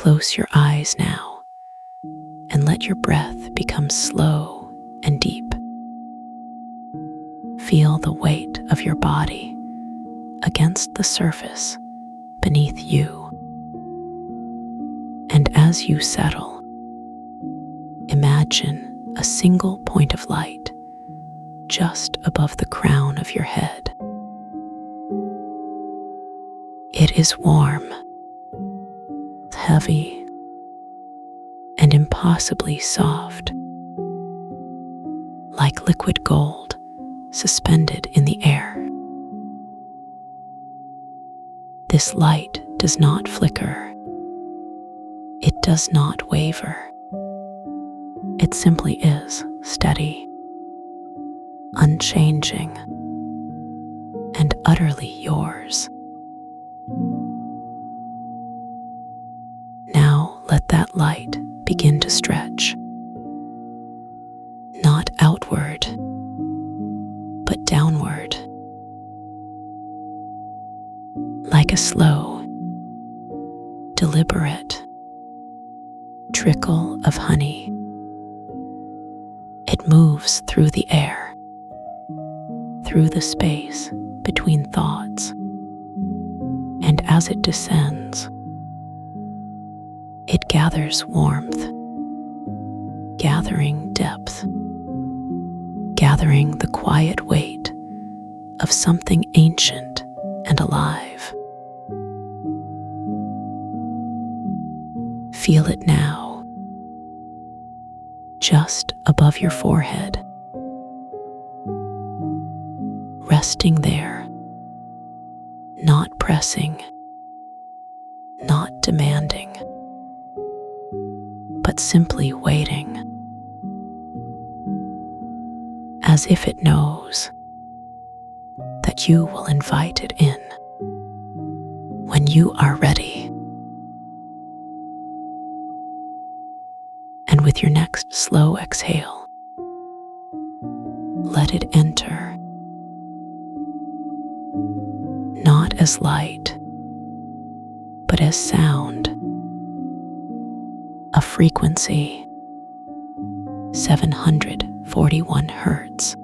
Close your eyes now and let your breath become slow and deep. Feel the weight of your body against the surface beneath you. And as you settle, imagine a single point of light just above the crown of your head. It is warm, heavy, and impossibly soft, like liquid gold suspended in the air. This light does not flicker. It does not waver. It simply is steady, unchanging, and utterly yours. Now let that light begin to stretch, not outward, but downward, like a slow, deliberate trickle of honey. It moves through the air, through the space between thoughts, and as it descends, it gathers warmth, gathering depth, gathering the quiet weight of something ancient and alive. Feel it now, just above your forehead, resting there, not pressing, not demanding, but simply waiting, as if it knows that you will invite it in when you are ready. And with your next slow exhale, let it enter, not as light, but as sound, a frequency, 741 Hertz,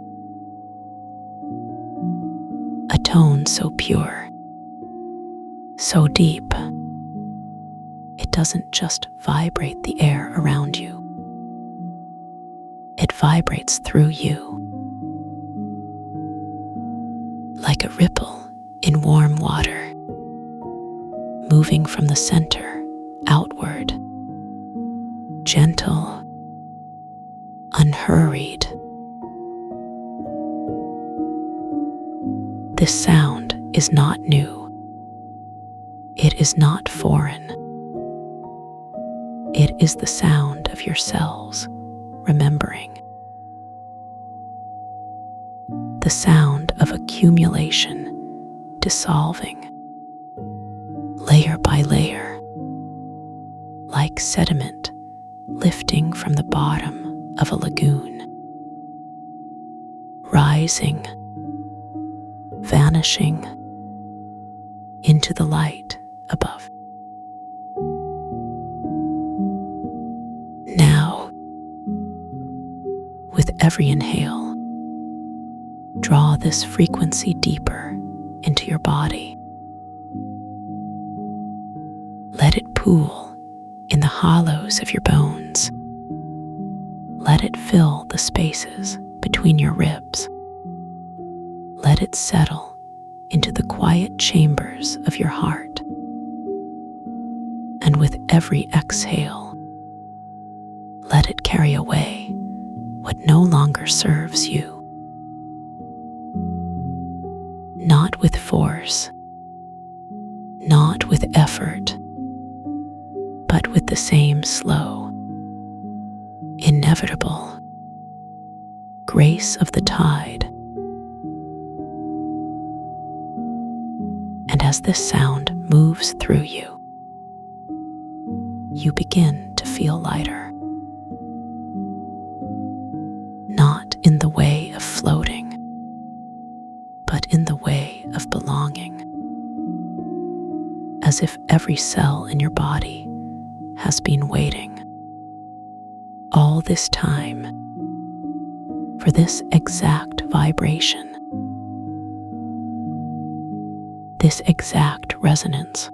a tone so pure, so deep, it doesn't just vibrate the air around you. It vibrates through you, like a ripple in warm water, moving from the center outward, gentle, unhurried. This sound is not new. It is not foreign. It is the sound of your cells remembering. The sound of accumulation dissolving, layer by layer, like sediment lifting from the bottom of a lagoon, rising, vanishing into the light above. Now, with every inhale, draw this frequency deeper into your body. Let it pool in the hollows of your bones. Let it fill the spaces between your ribs. Let it settle into the quiet chambers of your heart. And with every exhale, let it carry away what no longer serves you. Not with force, not with effort, but with the same slow, inevitable grace of the tide. And as this sound moves through you, you begin to feel lighter. Not in the way of floating, but in the way of belonging. As if every cell in your body has been waiting all this time for this exact vibration, this exact resonance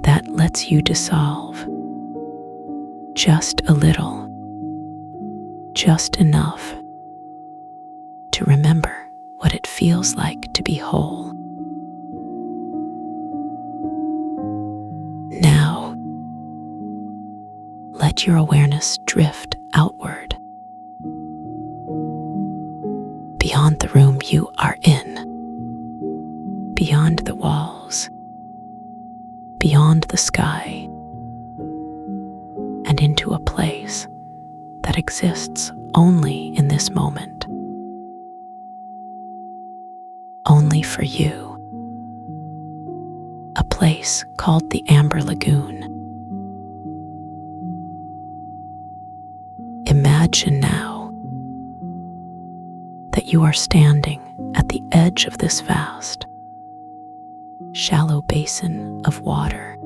that lets you dissolve just a little, just enough to remember what it feels like to be whole. Now, let your awareness drift outward, beyond the room you are in, beyond the walls, beyond the sky, and into a place that exists only in this moment, only for you. A place called the Amber Lagoon. Imagine now that you are standing at the edge of this vast, shallow basin of water.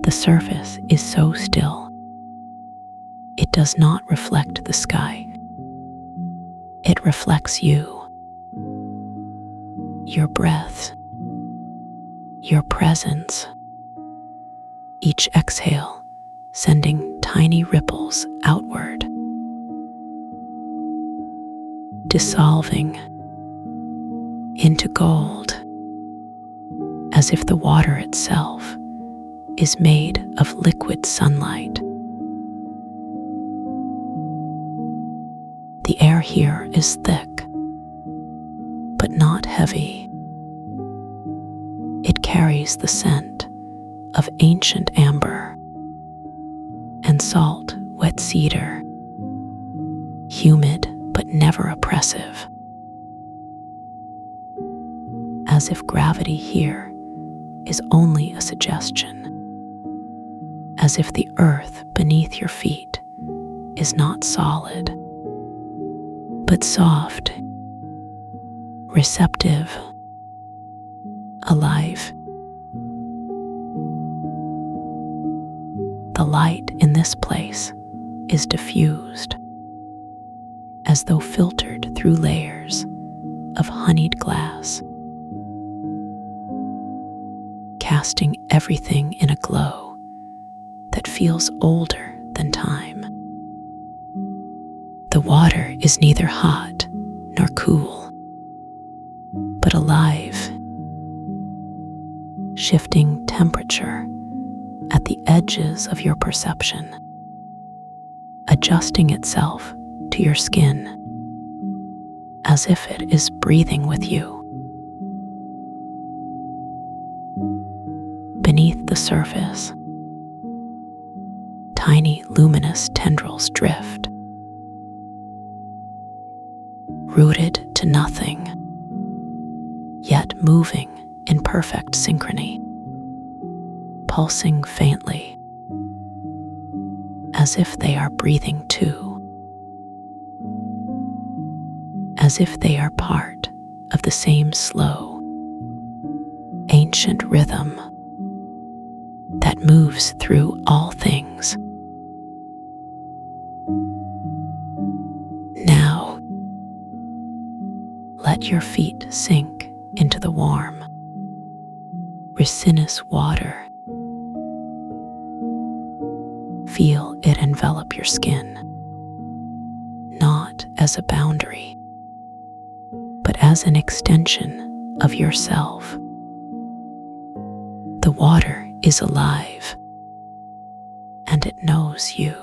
The surface is so still, it does not reflect the sky. It reflects you, your breath, your presence, each exhale sending tiny ripples outward, dissolving into gold, as if the water itself is made of liquid sunlight. The air here is thick, but not heavy. It carries the scent of ancient amber and salt wet cedar, humid but never oppressive, as if gravity here is only a suggestion, as if the earth beneath your feet is not solid, but soft, receptive, alive. The light in this place is diffused, as though filtered through layers of honeyed glass, casting everything in a glow that feels older than time. The water is neither hot nor cool, but alive, shifting temperature at the edges of your perception, adjusting itself to your skin as if it is breathing with you. Beneath the surface, tiny luminous tendrils drift, rooted to nothing, yet moving in perfect synchrony, pulsing faintly, as if they are breathing too, as if they are part of the same slow, ancient rhythm that moves through all things. Now, let your feet sink into the warm, resinous water. Feel it envelop your skin, not as a boundary, but as an extension of yourself. The water is alive, and it knows you.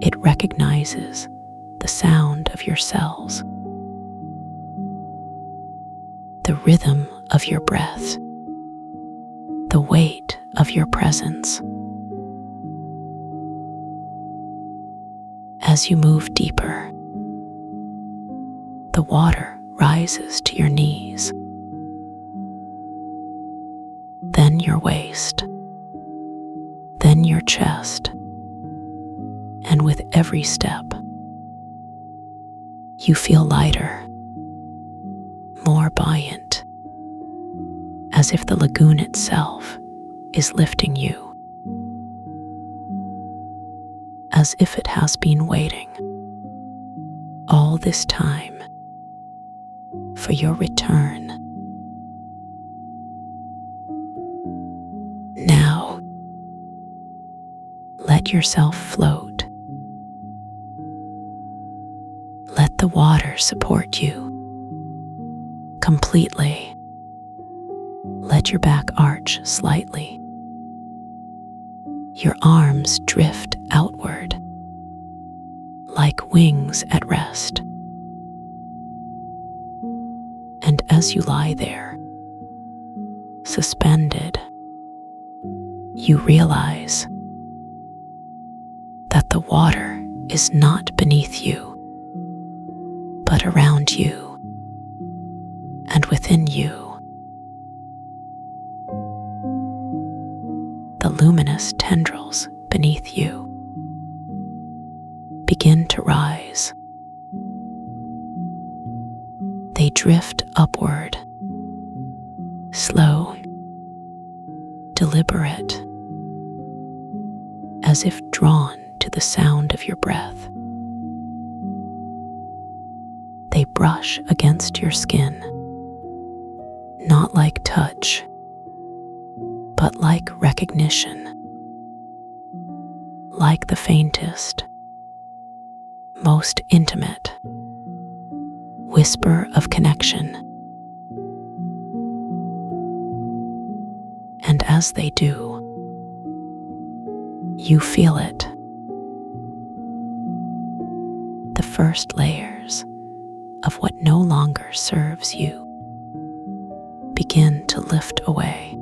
It recognizes the sound of your cells, the rhythm of your breath, the weight of your presence. As you move deeper, the water rises to your knees, then your waist, then your chest, and with every step, you feel lighter, more buoyant, as if the lagoon itself is lifting you, as if it has been waiting all this time for your return. Now, let yourself float. Let the water support you completely. Let your back arch slightly. Your arms drift outward like wings at rest. And as you lie there, suspended, you realize that the water is not beneath you, but around you and within you. The luminous tendrils beneath you begin to rise. They drift upward, slow, deliberate, as if drawn to the sound of your breath. They brush against your skin, not like touch, but like recognition, like the faintest, most intimate whisper of connection. And as they do, you feel it. The first layers of what no longer serves you begin to lift away,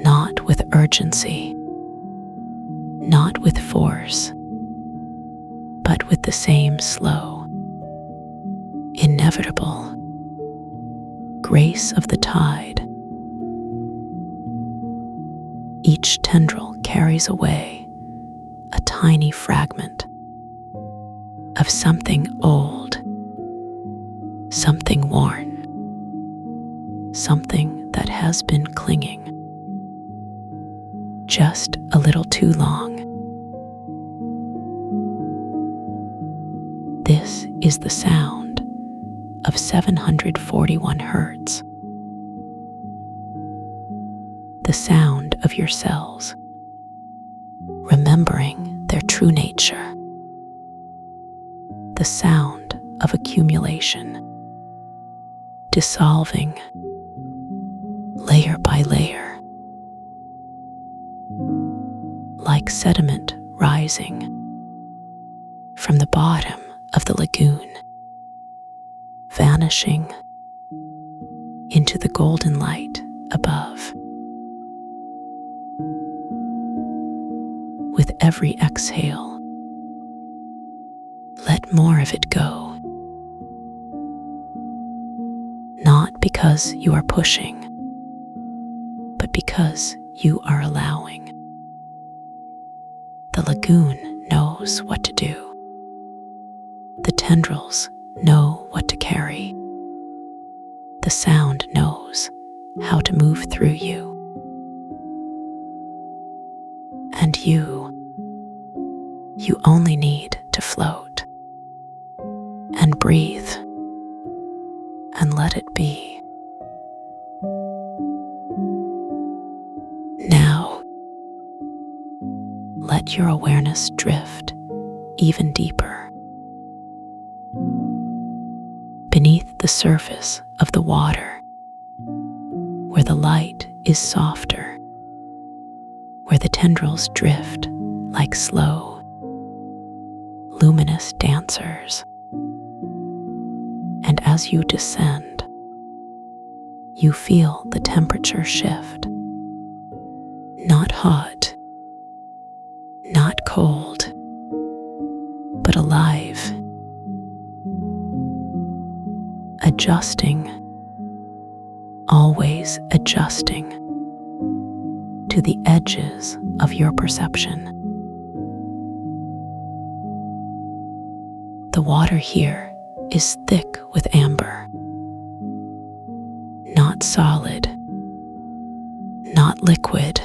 not with urgency, not with force, but with the same slow, inevitable grace of the tide. Each tendril carries away a tiny fragment of something old, something worn, something that has been clinging just a little too long. This is the sound of 741 Hertz, the sound of your cells, remembering their true nature, the sound of accumulation, dissolving layer by layer, like sediment rising from the bottom of the lagoon, vanishing into the golden light above. With every exhale, let more of it go. Not because you are pushing, but because you are allowing. The lagoon knows what to do. The tendrils know what to carry. The sound knows how to move through you. And you only need to float and breathe and let it be. Now, let your awareness drift even deeper beneath the surface of the water, where the light is softer, where the tendrils drift like slow, luminous dancers. And as you descend, you feel the temperature shift. Not hot, not cold, but alive, adjusting, always adjusting to the edges of your perception. The water here is thick with amber, not not solid, not liquid,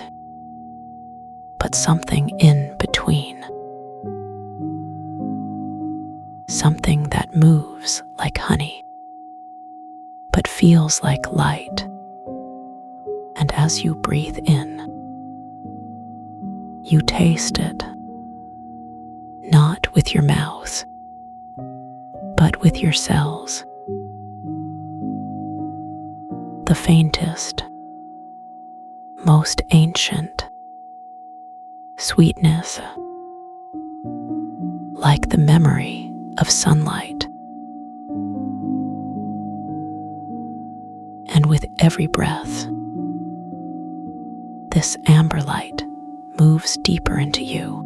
but something in between. Something that moves like honey, but feels like light. And as you breathe in, you taste it, not with your mouth, but with your cells. The faintest, most ancient sweetness, like the memory of sunlight. And with every breath, this amber light moves deeper into you,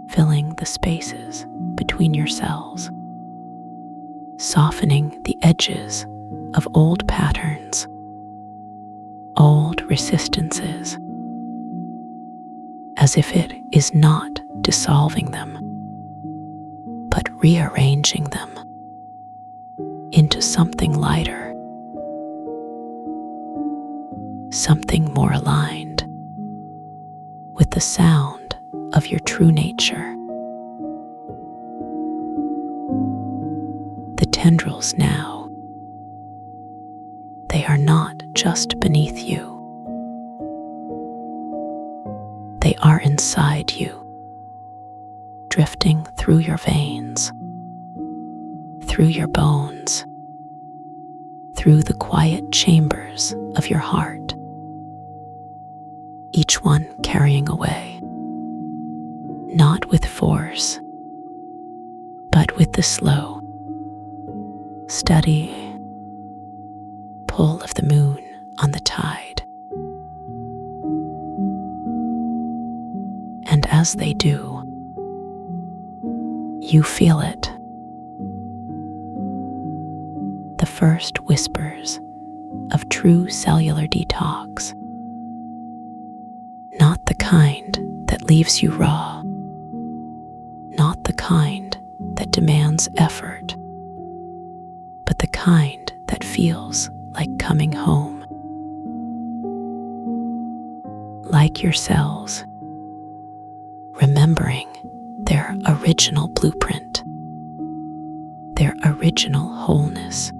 filling the spaces between your cells, softening the edges of old patterns, old resistances, as if it is not dissolving them, but rearranging them into something lighter, something more aligned with the sound of your true nature. The tendrils now, they are not just beneath you. They are inside you, drifting through your veins, through your bones, through the quiet chambers of your heart, each one carrying away, not with force, but with the slow, steady pull of the moon on the tide. And as they do, you feel it. The first whispers of true cellular detox. Not the kind that leaves you raw. Not the kind that demands effort. But the kind that feels like coming home. Like your cells, remembering their original blueprint, their original wholeness.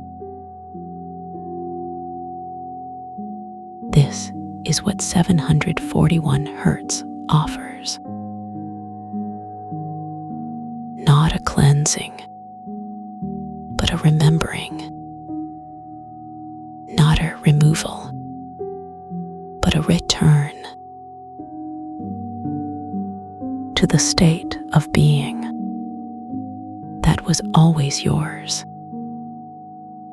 This is what 741 Hertz offers. Not a cleansing, but a remembering. Not a removal, but a return to the state of being that was always yours,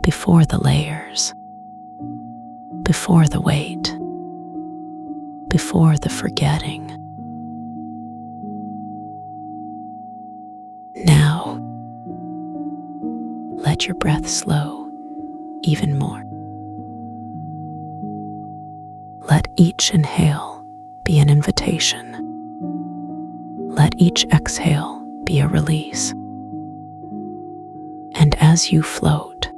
before the layers, before the weight, before the forgetting. Now, let your breath slow even more. Let each inhale be an invitation. Let each exhale be a release. And as you float,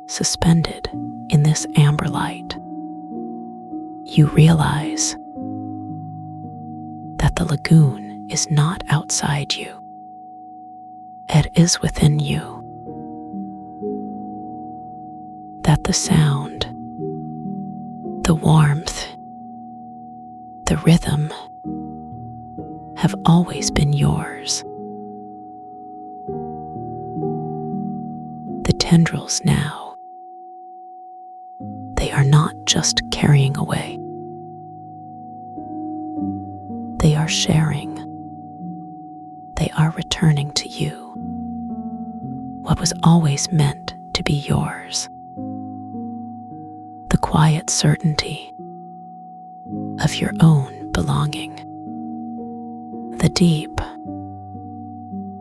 suspended in this amber light, you realize that the lagoon is not outside you. It is within you. That the sound, the warmth, the rhythm have always been yours. The tendrils now, they are not just carrying away. They are sharing. They are returning to you what was always meant to be yours. The quiet certainty of your own belonging. The deep,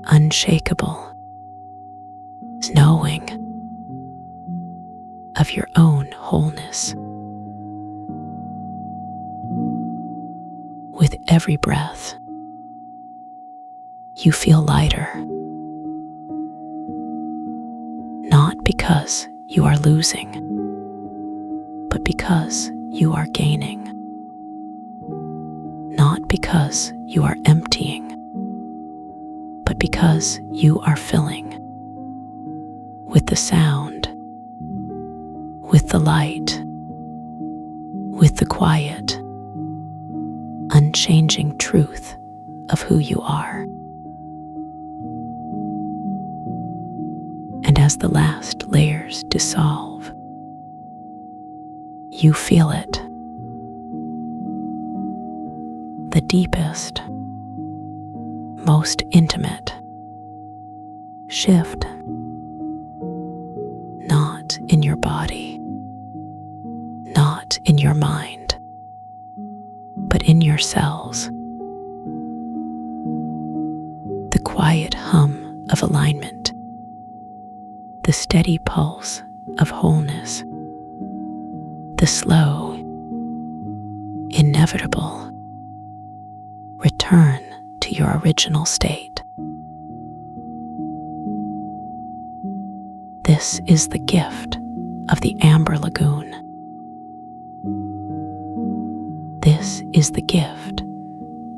unshakable knowing of your own wholeness. With every breath, you feel lighter, not because you are losing, but because you are gaining. Not because you are emptying, but because you are filling with the sound, with the light, with the quiet, unchanging truth of who you are. And as the last layers dissolve, you feel it. The deepest, most intimate shift, not in your body, not in your mind, but in your cells. The quiet hum of alignment, the steady pulse of wholeness, the slow, inevitable return to your original state. This is the gift of the Amber Lagoon. This is the gift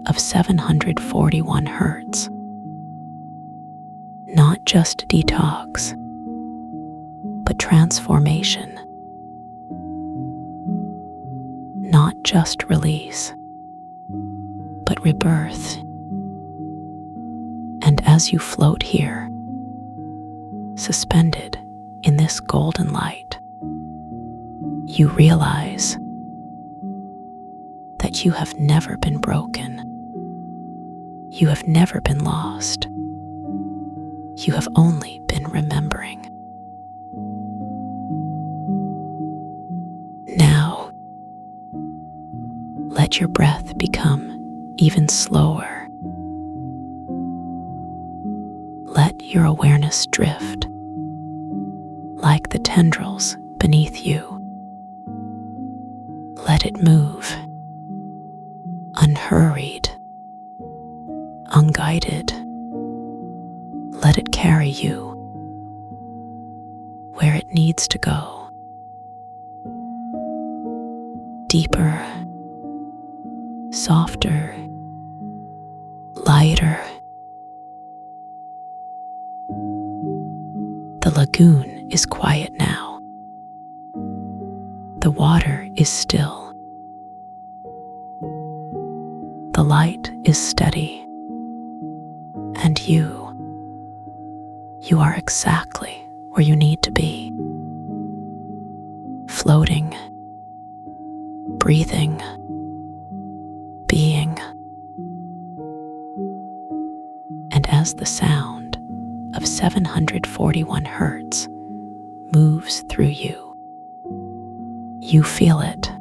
of 741 Hertz. Not just detox, but transformation. Not just release, but rebirth. And as you float here, suspended in this golden light, you realize that you have never been broken. You have never been lost. You have only been remembering. Now, let your breath become even slower. Let your awareness drift like the tendrils beneath you. Let it move, unhurried, unguided. Let it carry you where it needs to go. Deeper, softer, lighter. The lagoon is quiet now. The water is still. The light is steady. And you are exactly where you need to be. Floating, breathing, being. And as the sound of 741 Hertz moves through you, you feel it.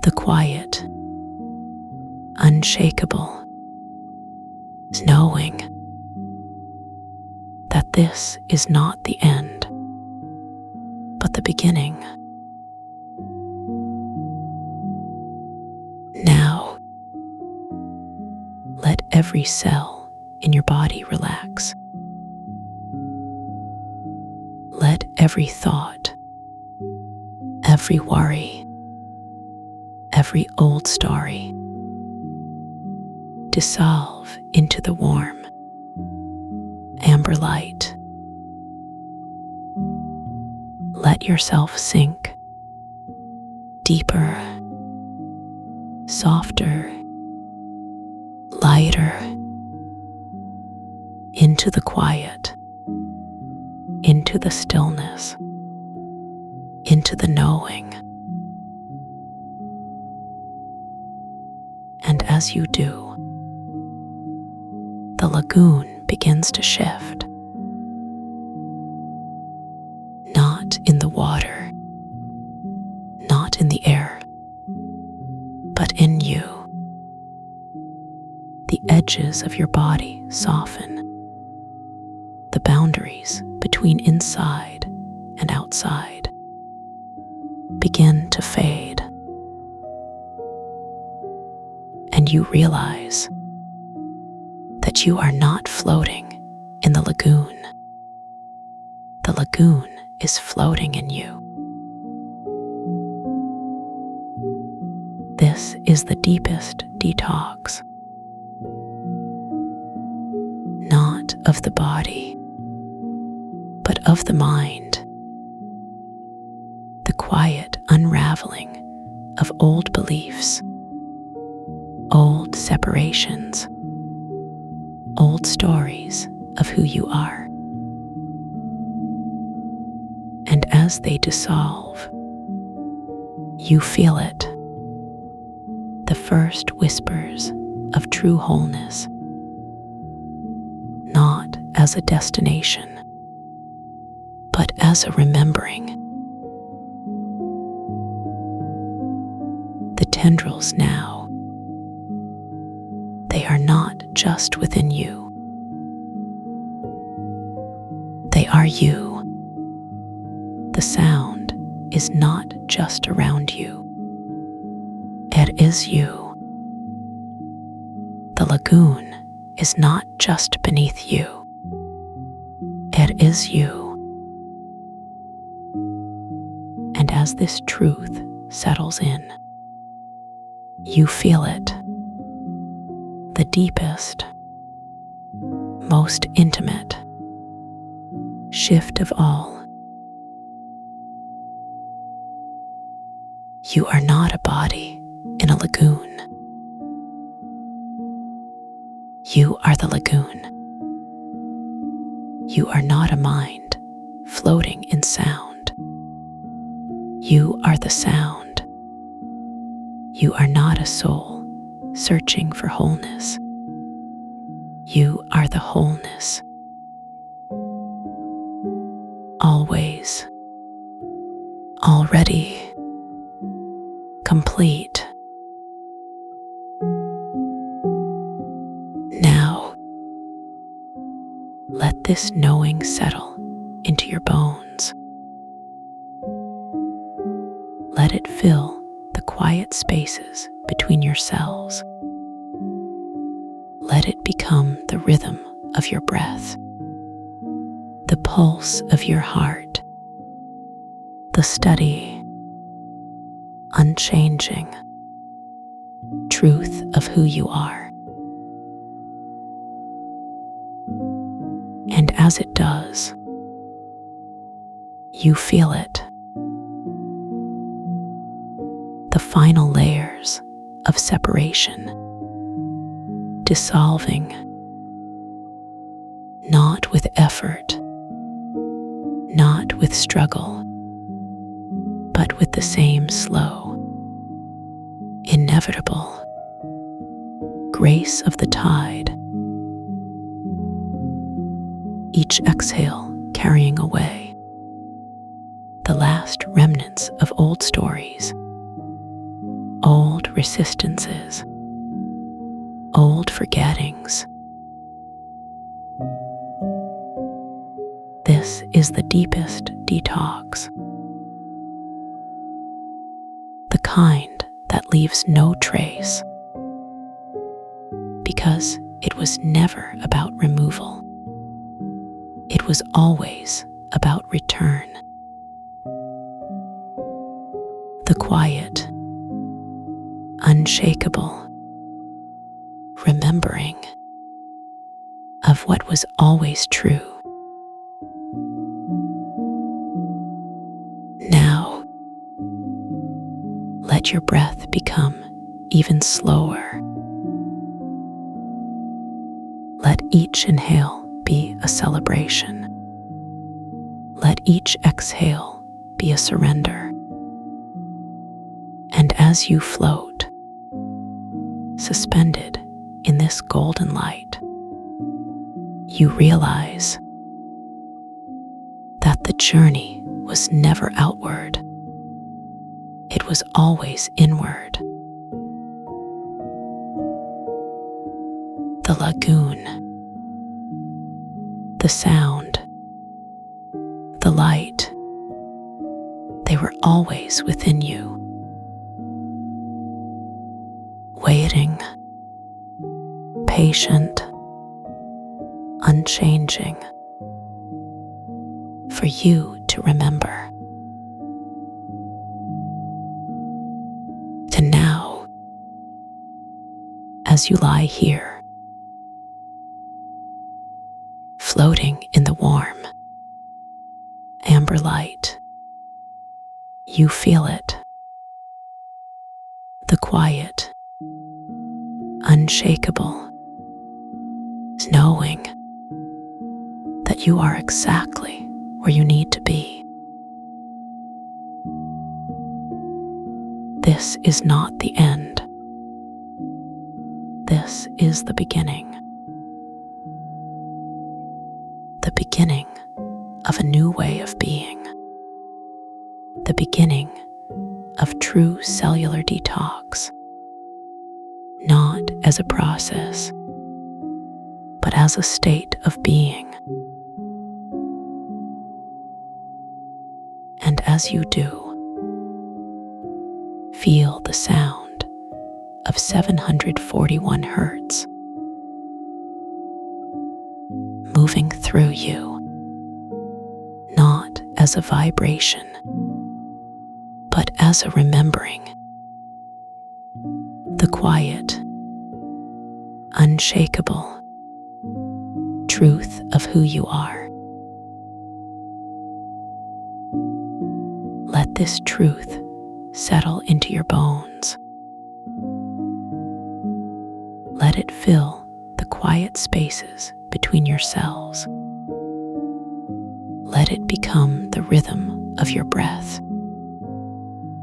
The quiet, unshakable knowing that this is not the end, but the beginning. Now, let every cell in your body relax. Let every thought, every worry, every old story dissolve into the warm, amber light. Let yourself sink deeper, softer, lighter, into the quiet, into the stillness, into the knowing. And as you do, the lagoon begins to shift. Not in the water, not in the air, but in you. The edges of your body soften. The boundaries between inside and outside begin to fade. And you realize that you are not floating in the lagoon. The lagoon is floating in you. This is the deepest detox, not of the body, but of the mind. The quiet unraveling of old beliefs, old separations, old stories of who you are. And as they dissolve, you feel it, the first whispers of true wholeness, not as a destination, but as a remembering. The tendrils now, they are not just within you. They are you. The sound is not just around you. It is you. The lagoon is not just beneath you. It is you. And as this truth settles in, you feel it, the deepest, most intimate shift of all. You are not a body in a lagoon. You are the lagoon. You are not a mind floating in sound. You are the sound. You are not a soul searching for wholeness. You are the wholeness. Always, already, complete. Now, let this knowing settle into your bones. Let it fill the quiet spaces between your cells. Let it become the rhythm of your breath, the pulse of your heart, the steady, unchanging truth of who you are. And as it does, you feel it, the final layers of separation dissolving, not with effort, not with struggle, but with the same slow, inevitable grace of the tide. Each exhale carrying away the last remnants of old stories, old resistances, old forgettings. This is the deepest detox, the kind that leaves no trace, because it was never about removal. It was always about return. The quiet, unshakable remembering of what was always true. Now, let your breath become even slower. Let each inhale be a celebration. Let each exhale be a surrender. And as you float, suspended in this golden light, you realize that the journey was never outward. It was always inward. The lagoon, the sound, the light, they were always within you, waiting, patient, unchanging, for you to remember. And now, as you lie here, floating in the warm, amber light, you feel it. The quiet, unshakable knowing that you are exactly where you need to be. This is not the end. This is the beginning. The beginning of a new way of being. The beginning of true cellular detox. Not as a process, but as a state of being. And as you do, feel the sound of 741 Hertz moving through you, not as a vibration, but as a remembering. The quiet, unshakable truth of who you are. Let this truth settle into your bones. Let it fill the quiet spaces between your cells. Let it become the rhythm of your breath,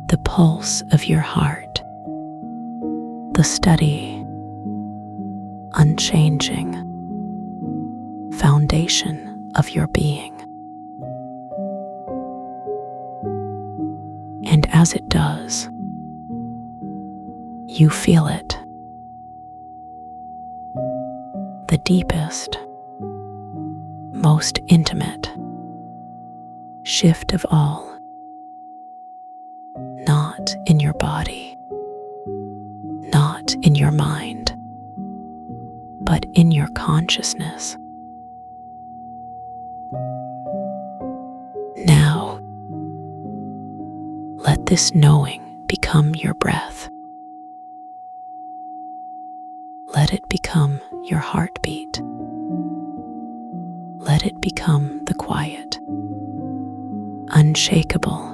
the pulse of your heart, the steady, unchanging foundation of your being. And as it does, you feel it. The deepest, most intimate shift of all, not in your body, not in your mind, but in your consciousness. Now, let this knowing become your breath. Let it become your heartbeat. Let it become the quiet, unshakable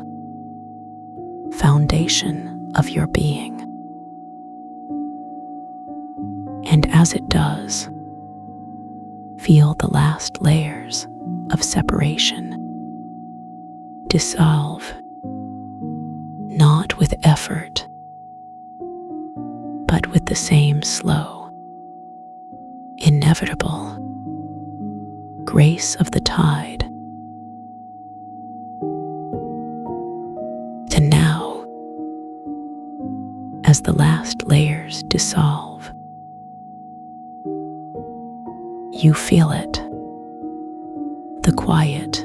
foundation of your being. And as it does, feel the last layers of separation dissolve, not with effort, but with the same slow, inevitable grace of the tide. And now, as the last layers dissolve, you feel it, the quiet,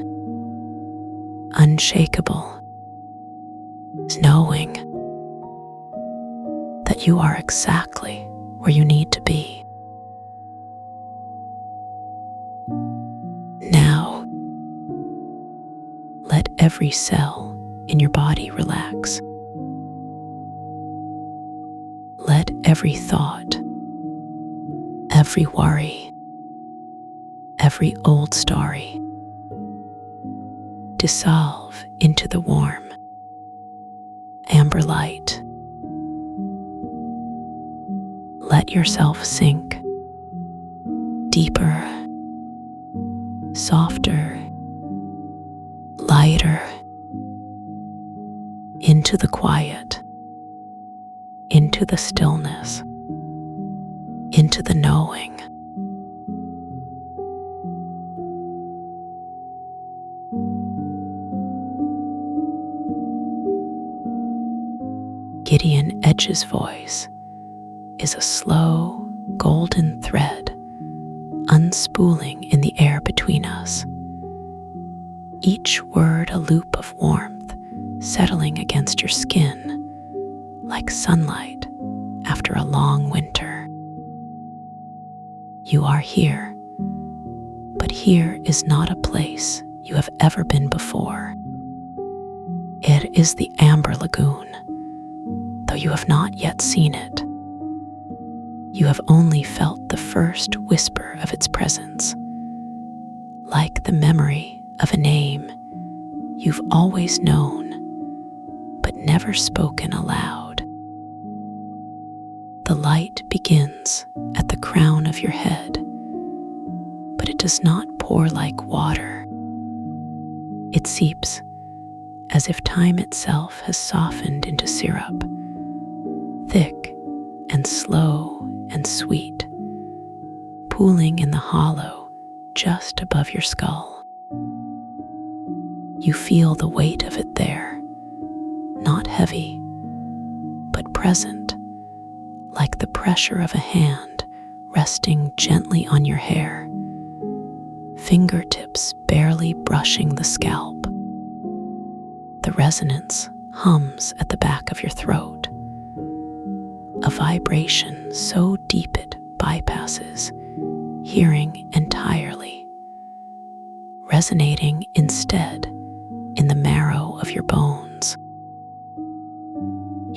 unshakable knowing that you are exactly where you need to be. Now, let every cell in your body relax. Let every thought, every worry, every old story dissolve into the warm, amber light. Let yourself sink deeper, softer, lighter, into the quiet, into the stillness, into the knowing. Gideon Edge's voice is a slow, golden thread unspooling in the air between us. Each word a loop of warmth settling against your skin like sunlight after a long winter. You are here, but here is not a place you have ever been before. It is the Amber Lagoon, though you have not yet seen it. You have only felt the first whisper of its presence, like the memory of a name you've always known, but never spoken aloud. The light begins at the crown of your head, but it does not pour like water. It seeps as if time itself has softened into syrup, thick and slow and sweet, pooling in the hollow just above your skull. You feel the weight of it there, not heavy, but present, like the pressure of a hand resting gently on your hair, fingertips barely brushing the scalp. The resonance hums at the back of your throat, a vibration so deep it bypasses hearing entirely, resonating instead in the marrow of your bones.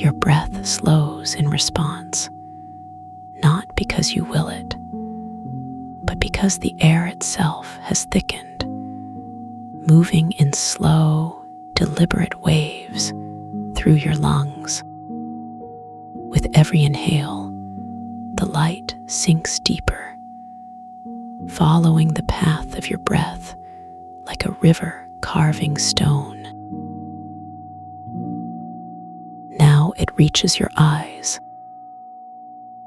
Your breath slows in response, not because you will it, but because the air itself has thickened, moving in slow, deliberate waves through your lungs. With every inhale, the light sinks deeper, following the path of your breath like a river carving stone. Now it reaches your eyes,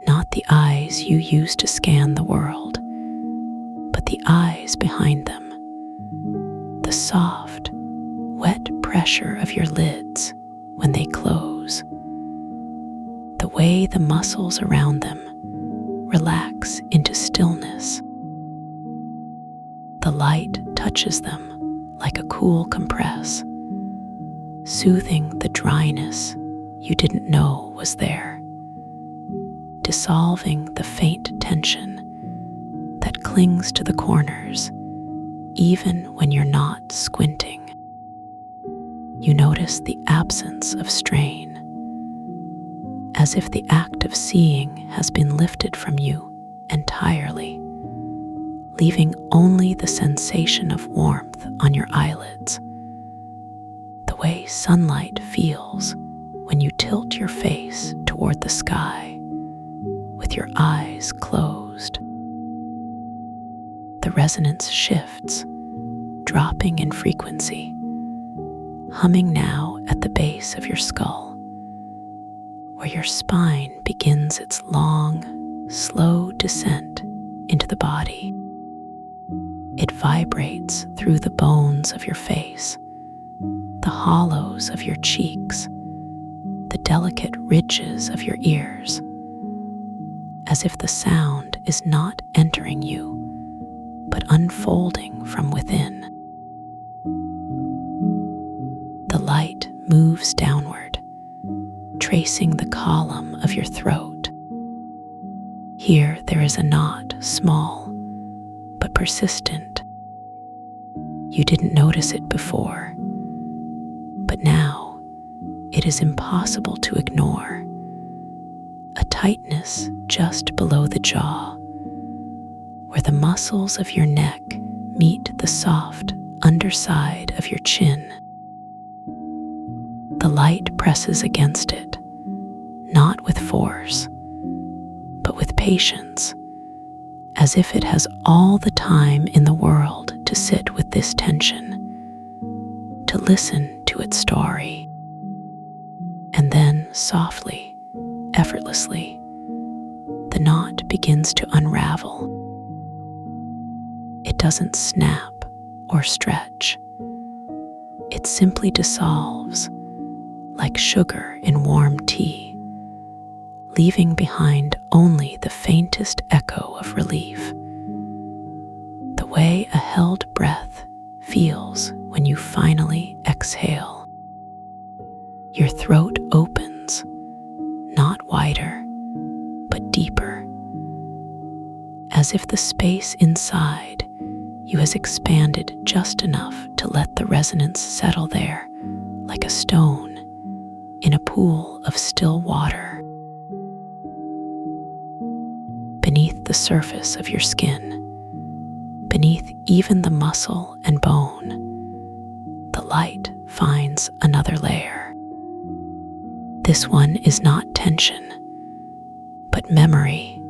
not the eyes you use to scan the world, but the eyes behind them, the soft, wet pressure of your lids when they close, the way the muscles around them relax into stillness. The light touches them like a cool compress, soothing the dryness you didn't know was there, dissolving the faint tension that clings to the corners even when you're not squinting. You notice the absence of strain, as if the act of seeing has been lifted from you entirely, leaving only the sensation of warmth on your eyelids, the way sunlight feels when you tilt your face toward the sky with your eyes closed. The resonance shifts, dropping in frequency, humming now at the base of your skull, where your spine begins its long, slow descent into the body. It vibrates through the bones of your face, the hollows of your cheeks, the delicate ridges of your ears, as if the sound is not entering you, but unfolding from within. The light moves downward, tracing the column of your throat. Here there is a knot, small but persistent. You didn't notice it before, but now it is impossible to ignore. A tightness just below the jaw, where the muscles of your neck meet the soft underside of your chin. The light presses against it, not with force, but with patience, as if it has all the time in the world to sit with this tension, to listen to its story. And then softly, effortlessly, the knot begins to unravel. It doesn't snap or stretch. It simply dissolves, like sugar in warm tea, leaving behind only the faintest echo of relief. The way a held breath feels when you finally exhale. Your throat opens, not wider, but deeper, as if the space inside you has expanded just enough to let the resonance settle there like a stone in a pool of still water. Beneath the surface of your skin, beneath even the muscle and bone, the light finds another layer. This one is not tension, but memory,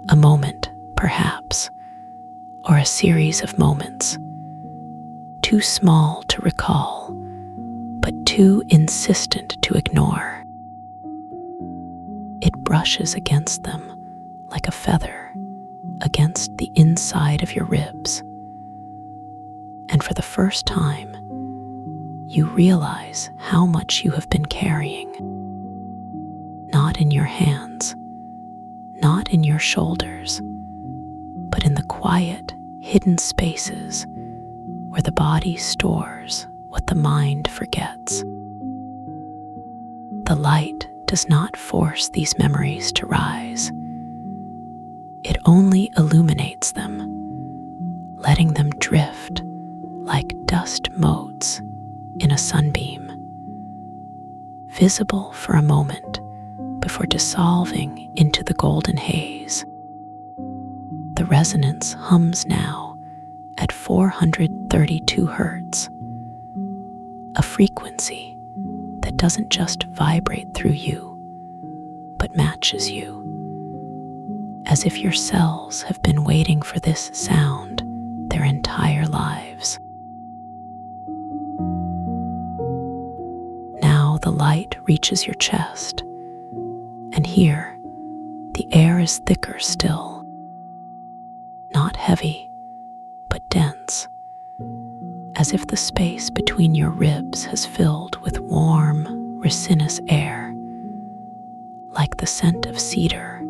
a moment, perhaps, or a series of moments, too small to recall, but too insistent to ignore. It brushes against them like a feather against the inside of your ribs. And for the first time, you realize how much you have been carrying. Not in your hands, not in your shoulders, but in the quiet, hidden spaces where the body stores what the mind forgets. The light does not force these memories to rise. It only illuminates them, letting them drift like dust motes in a sunbeam, visible for a moment before dissolving into the golden haze. The resonance hums now at 432 Hertz, a frequency that doesn't just vibrate through you, but matches you, as if your cells have been waiting for this sound their entire lives. Now the light reaches your chest, and here the air is thicker still, not heavy, but dense, as if the space between your ribs has filled with warm, resinous air, like the scent of cedar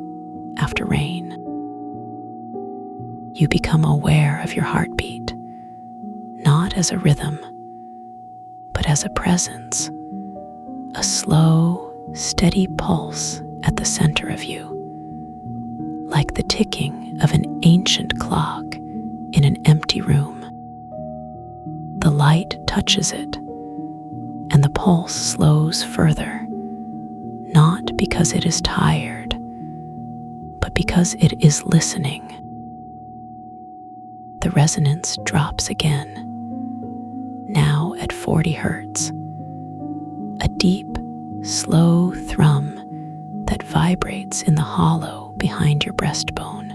after rain. You become aware of your heartbeat, not as a rhythm, but as a presence, a slow, steady pulse at the center of you, like the ticking of an ancient clock in an empty room. The light touches it, and the pulse slows further, not because it is tired, but because it is listening. The resonance drops again, now at 40 Hertz, a deep, slow thrum that vibrates in the hollow behind your breastbone,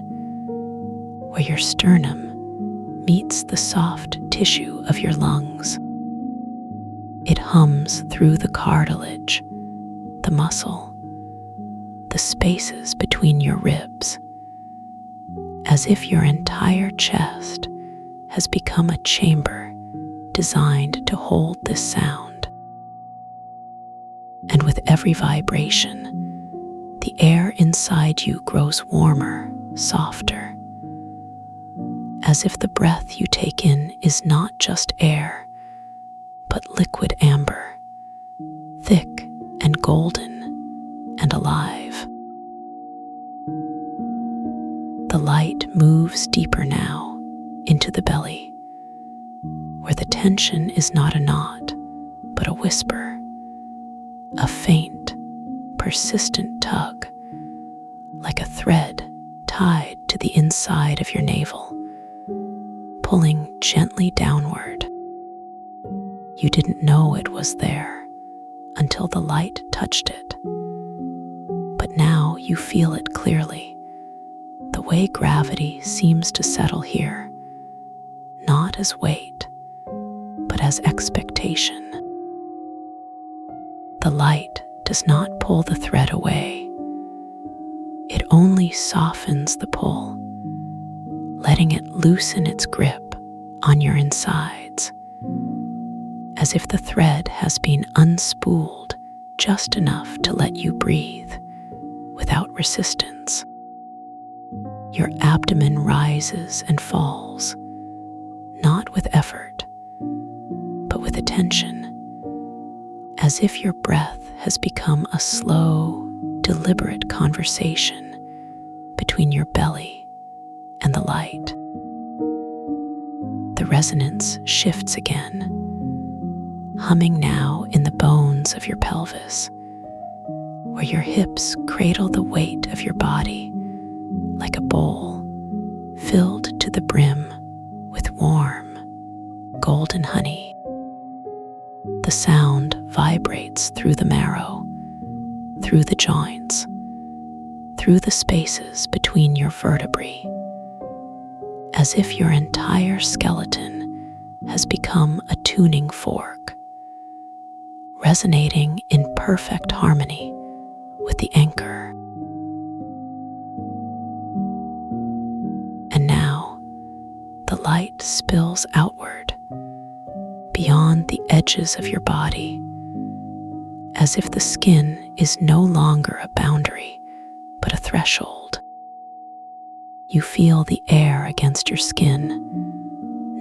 where your sternum meets the soft tissue of your lungs. It hums through the cartilage, the muscle, the spaces between your ribs, as if your entire chest has become a chamber designed to hold this sound. And with every vibration, the air inside you grows warmer, softer, as if the breath you take in is not just air, but liquid amber, thick and golden and alive. The light moves deeper now into the belly, where the tension is not a knot, but a whisper, a faint, persistent tug, like a thread tied to the inside of your navel, pulling gently downward. You didn't know it was there until the light touched it, but now you feel it clearly, the way gravity seems to settle here, not as weight, but as expectation. The light does not pull the thread away. It only softens the pull, letting it loosen its grip on your insides, as if the thread has been unspooled just enough to let you breathe without resistance. Your abdomen rises and falls, not with effort, but with attention, as if your breath has become a slow, deliberate conversation between your belly and the light. The resonance shifts again, humming now in the bones of your pelvis, where your hips cradle the weight of your body like a bowl filled to the brim with warm, golden honey. The sound vibrates through the marrow, through the joints, through the spaces between your vertebrae, as if your entire skeleton has become a tuning fork, resonating in perfect harmony with the anchor. And now, the light spills outward, beyond the edges of your body, as if the skin is no longer a boundary, but a threshold. You feel the air against your skin,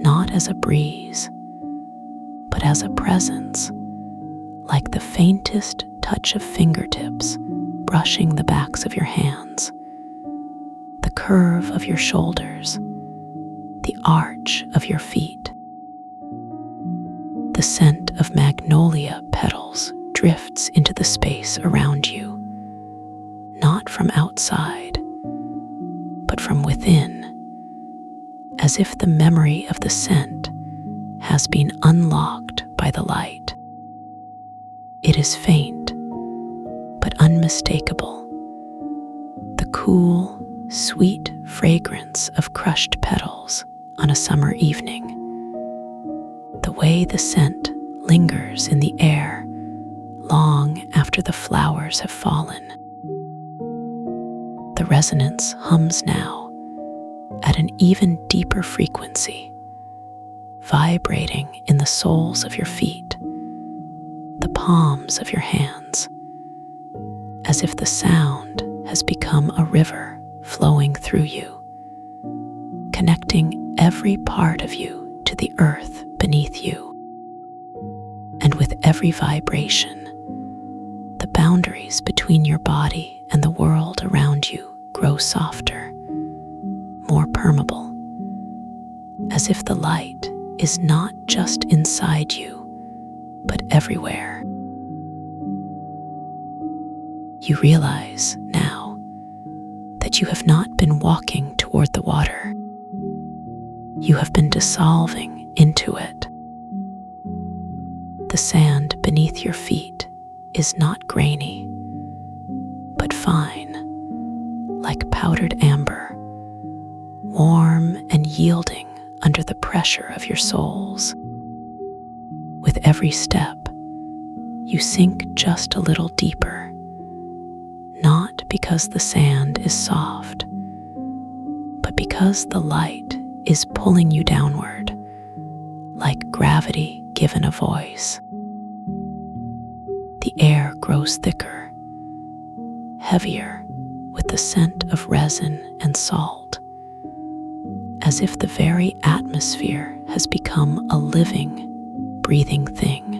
not as a breeze, but as a presence, like the faintest touch of fingertips brushing the backs of your hands, the curve of your shoulders, the arch of your feet. The scent of magnolia petals drifts into the space around you, not from outside, but from within, as if the memory of the scent has been unlocked by the light. It is faint, but unmistakable. The cool, sweet fragrance of crushed petals on a summer evening. The way the scent lingers in the air long after the flowers have fallen. The resonance hums now at an even deeper frequency, vibrating in the soles of your feet, the palms of your hands, as if the sound has become a river flowing through you, connecting every part of you to the earth beneath you. And with every vibration, the boundaries between your body and the world around you grow softer, more permeable, as if the light is not just inside you, but everywhere. You realize now that you have not been walking toward the water. You have been dissolving into it. The sand beneath your feet is not grainy, but fine, like powdered amber, warm and yielding under the pressure of your soles. With every step, you sink just a little deeper, not because the sand is soft, but because the light is pulling you downward, like gravity given a voice. The air grows thicker, heavier with the scent of resin and salt, as if the very atmosphere has become a living, breathing thing.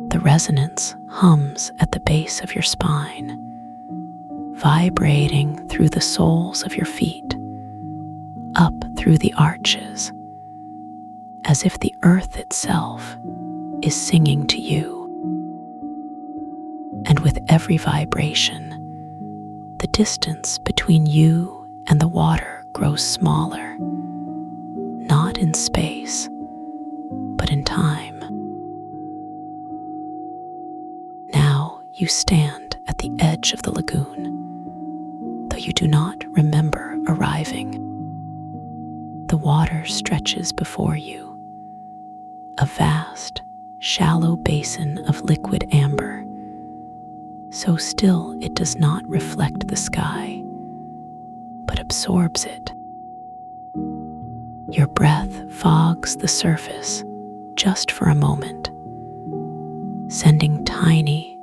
The resonance hums at the base of your spine, vibrating through the soles of your feet, up through the arches, as if the earth itself is singing to you. And with every vibration, the distance between you and the water grows smaller, not in space, but in time. Now you stand at the edge of the lagoon, though you do not remember arriving. The water stretches before you, a vast, shallow basin of liquid amber, so still it does not reflect the sky, but absorbs it. Your breath fogs the surface just for a moment, sending tiny,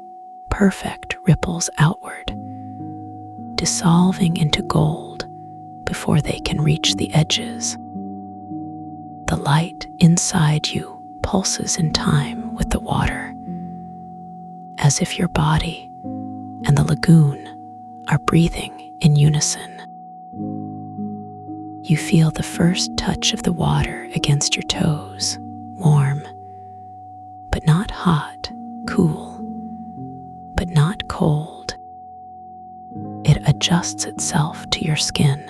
perfect ripples outward, dissolving into gold before they can reach the edges. The light inside you pulses in time with the water, as if your body and the lagoon are breathing in unison. You feel the first touch of the water against your toes, warm, but not hot, cool, but not cold. It adjusts itself to your skin,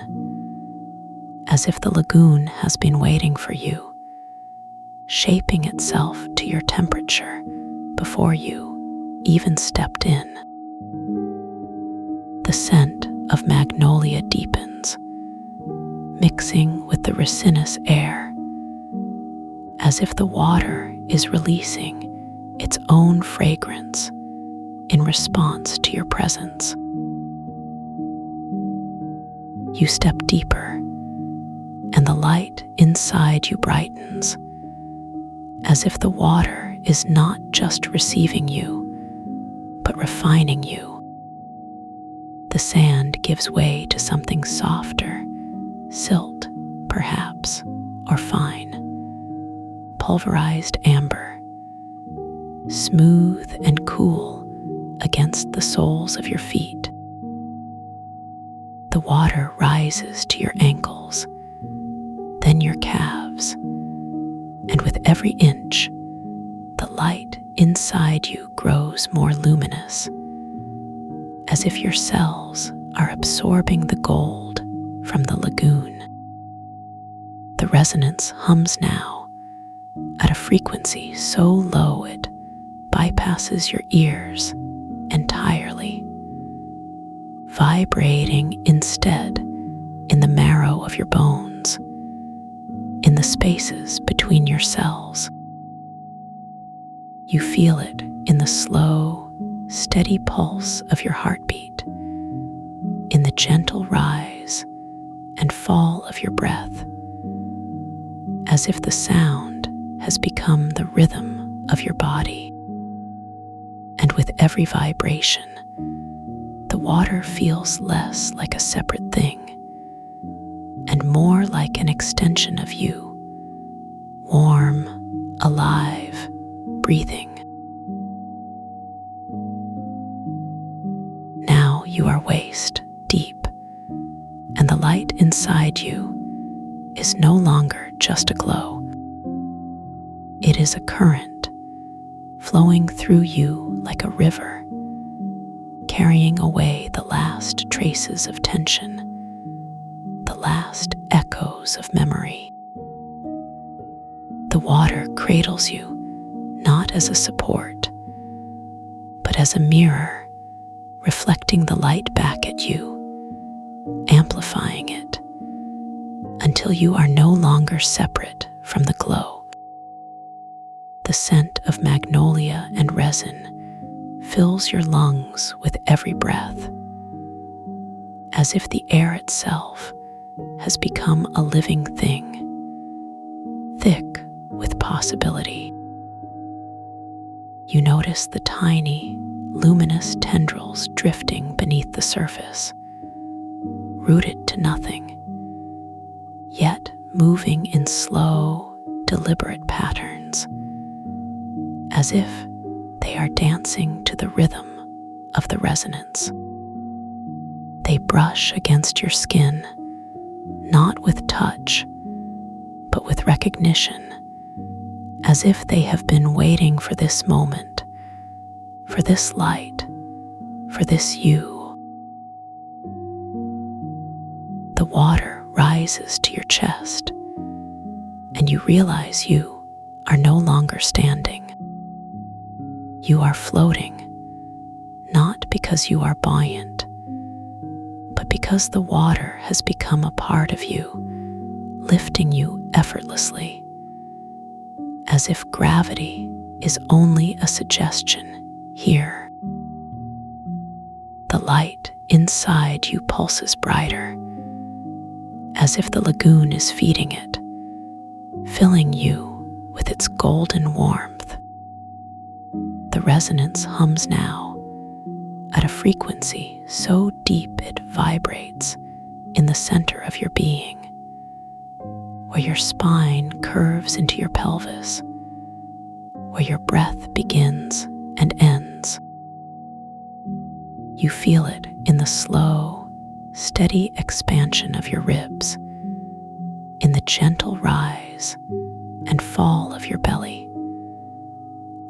as if the lagoon has been waiting for you, shaping itself to your temperature before you even stepped in. The scent of magnolia deepens, mixing with the resinous air, as if the water is releasing its own fragrance in response to your presence. You step deeper, and the light inside you brightens, as if the water is not just receiving you, but refining you. The sand gives way to something softer, silt, perhaps, or fine, pulverized amber, smooth and cool against the soles of your feet. The water rises to your ankles, then your calves, and with every inch, the light inside you grows more luminous, as if your cells are absorbing the gold from the lagoon. The resonance hums now at a frequency so low it bypasses your ears entirely, vibrating instead in the marrow of your bones, in the spaces between your cells. You feel it in the slow, steady pulse of your heartbeat, in the gentle rise and fall of your breath, as if the sound has become the rhythm of your body. And with every vibration, the water feels less like a separate thing and more like an extension of you, warm, alive, breathing. Now you are waist deep, and the light inside you is no longer just a glow. It is a current flowing through you like a river, carrying away the last traces of tension, the last echoes of memory. The water cradles you not as a support, but as a mirror, reflecting the light back at you, amplifying it, until you are no longer separate from the glow. The scent of magnolia and resin fills your lungs with every breath, as if the air itself has become a living thing, thick with possibility. You notice the tiny, luminous tendrils drifting beneath the surface, rooted to nothing, yet moving in slow, deliberate patterns, as if they are dancing to the rhythm of the resonance. They brush against your skin, not with touch, but with recognition, as if they have been waiting for this moment, for this light, for this you. The water rises to your chest, and you realize you are no longer standing. You are floating, not because you are buoyant, but because the water has become a part of you, lifting you effortlessly, as if gravity is only a suggestion here. The light inside you pulses brighter, as if the lagoon is feeding it, filling you with its golden warmth. The resonance hums now at a frequency so deep it vibrates in the center of your being, where your spine curves into your pelvis, where your breath begins and ends. You feel it in the slow, steady expansion of your ribs, in the gentle rise and fall of your belly,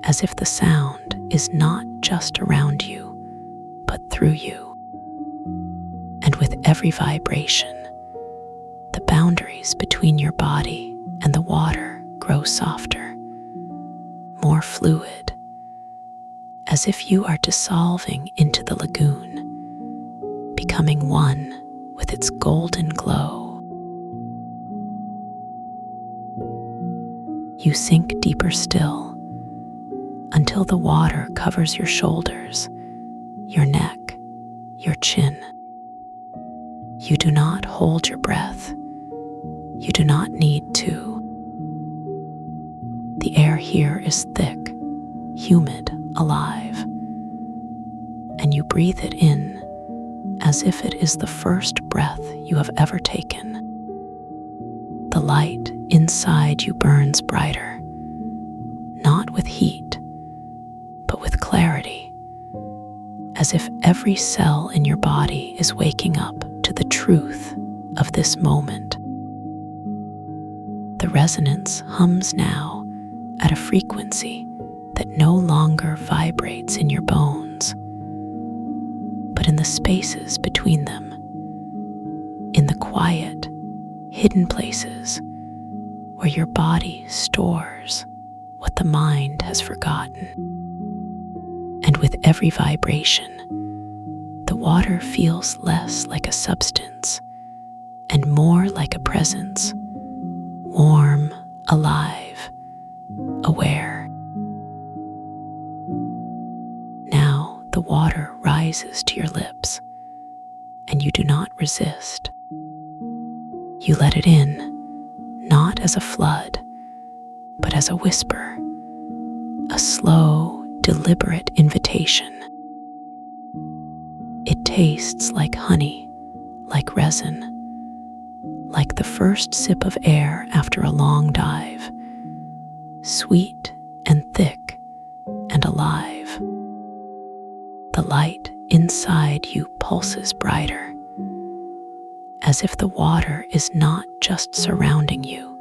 as if the sound is not just around you, but through you. And with every vibration, the boundaries between your body and the water grow softer, more fluid, as if you are dissolving into the lagoon, becoming one with its golden glow. You sink deeper still until the water covers your shoulders, your neck, your chin. You do not hold your breath. You do not need to. The air here is thick, humid, alive, and you breathe it in as if it is the first breath you have ever taken. The light inside you burns brighter, not with heat, but with clarity, as if every cell in your body is waking up to the truth of this moment. The resonance hums now at a frequency that no longer vibrates in your bones, but in the spaces between them, in the quiet, hidden places where your body stores what the mind has forgotten. And with every vibration, the water feels less like a substance and more like a presence, warm, alive, aware. Now the water rises to your lips, and you do not resist. You let it in, not as a flood, but as a whisper, a slow, deliberate invitation. It tastes like honey, like resin, like the first sip of air after a long dive, sweet and thick and alive. The light inside you pulses brighter, as if the water is not just surrounding you,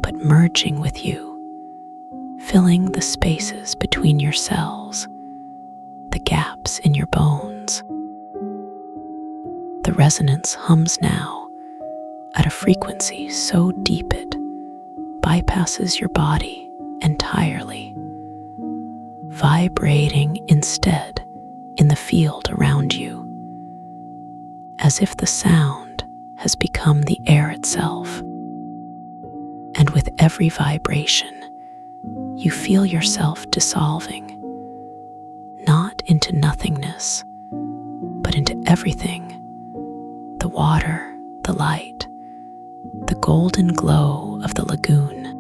but merging with you, filling the spaces between your cells, the gaps in your bones. The resonance hums now at a frequency so deep it bypasses your body entirely, vibrating instead in the field around you, as if the sound has become the air itself. And with every vibration, you feel yourself dissolving, not into nothingness, but into everything: the water, the light, the golden glow of the lagoon.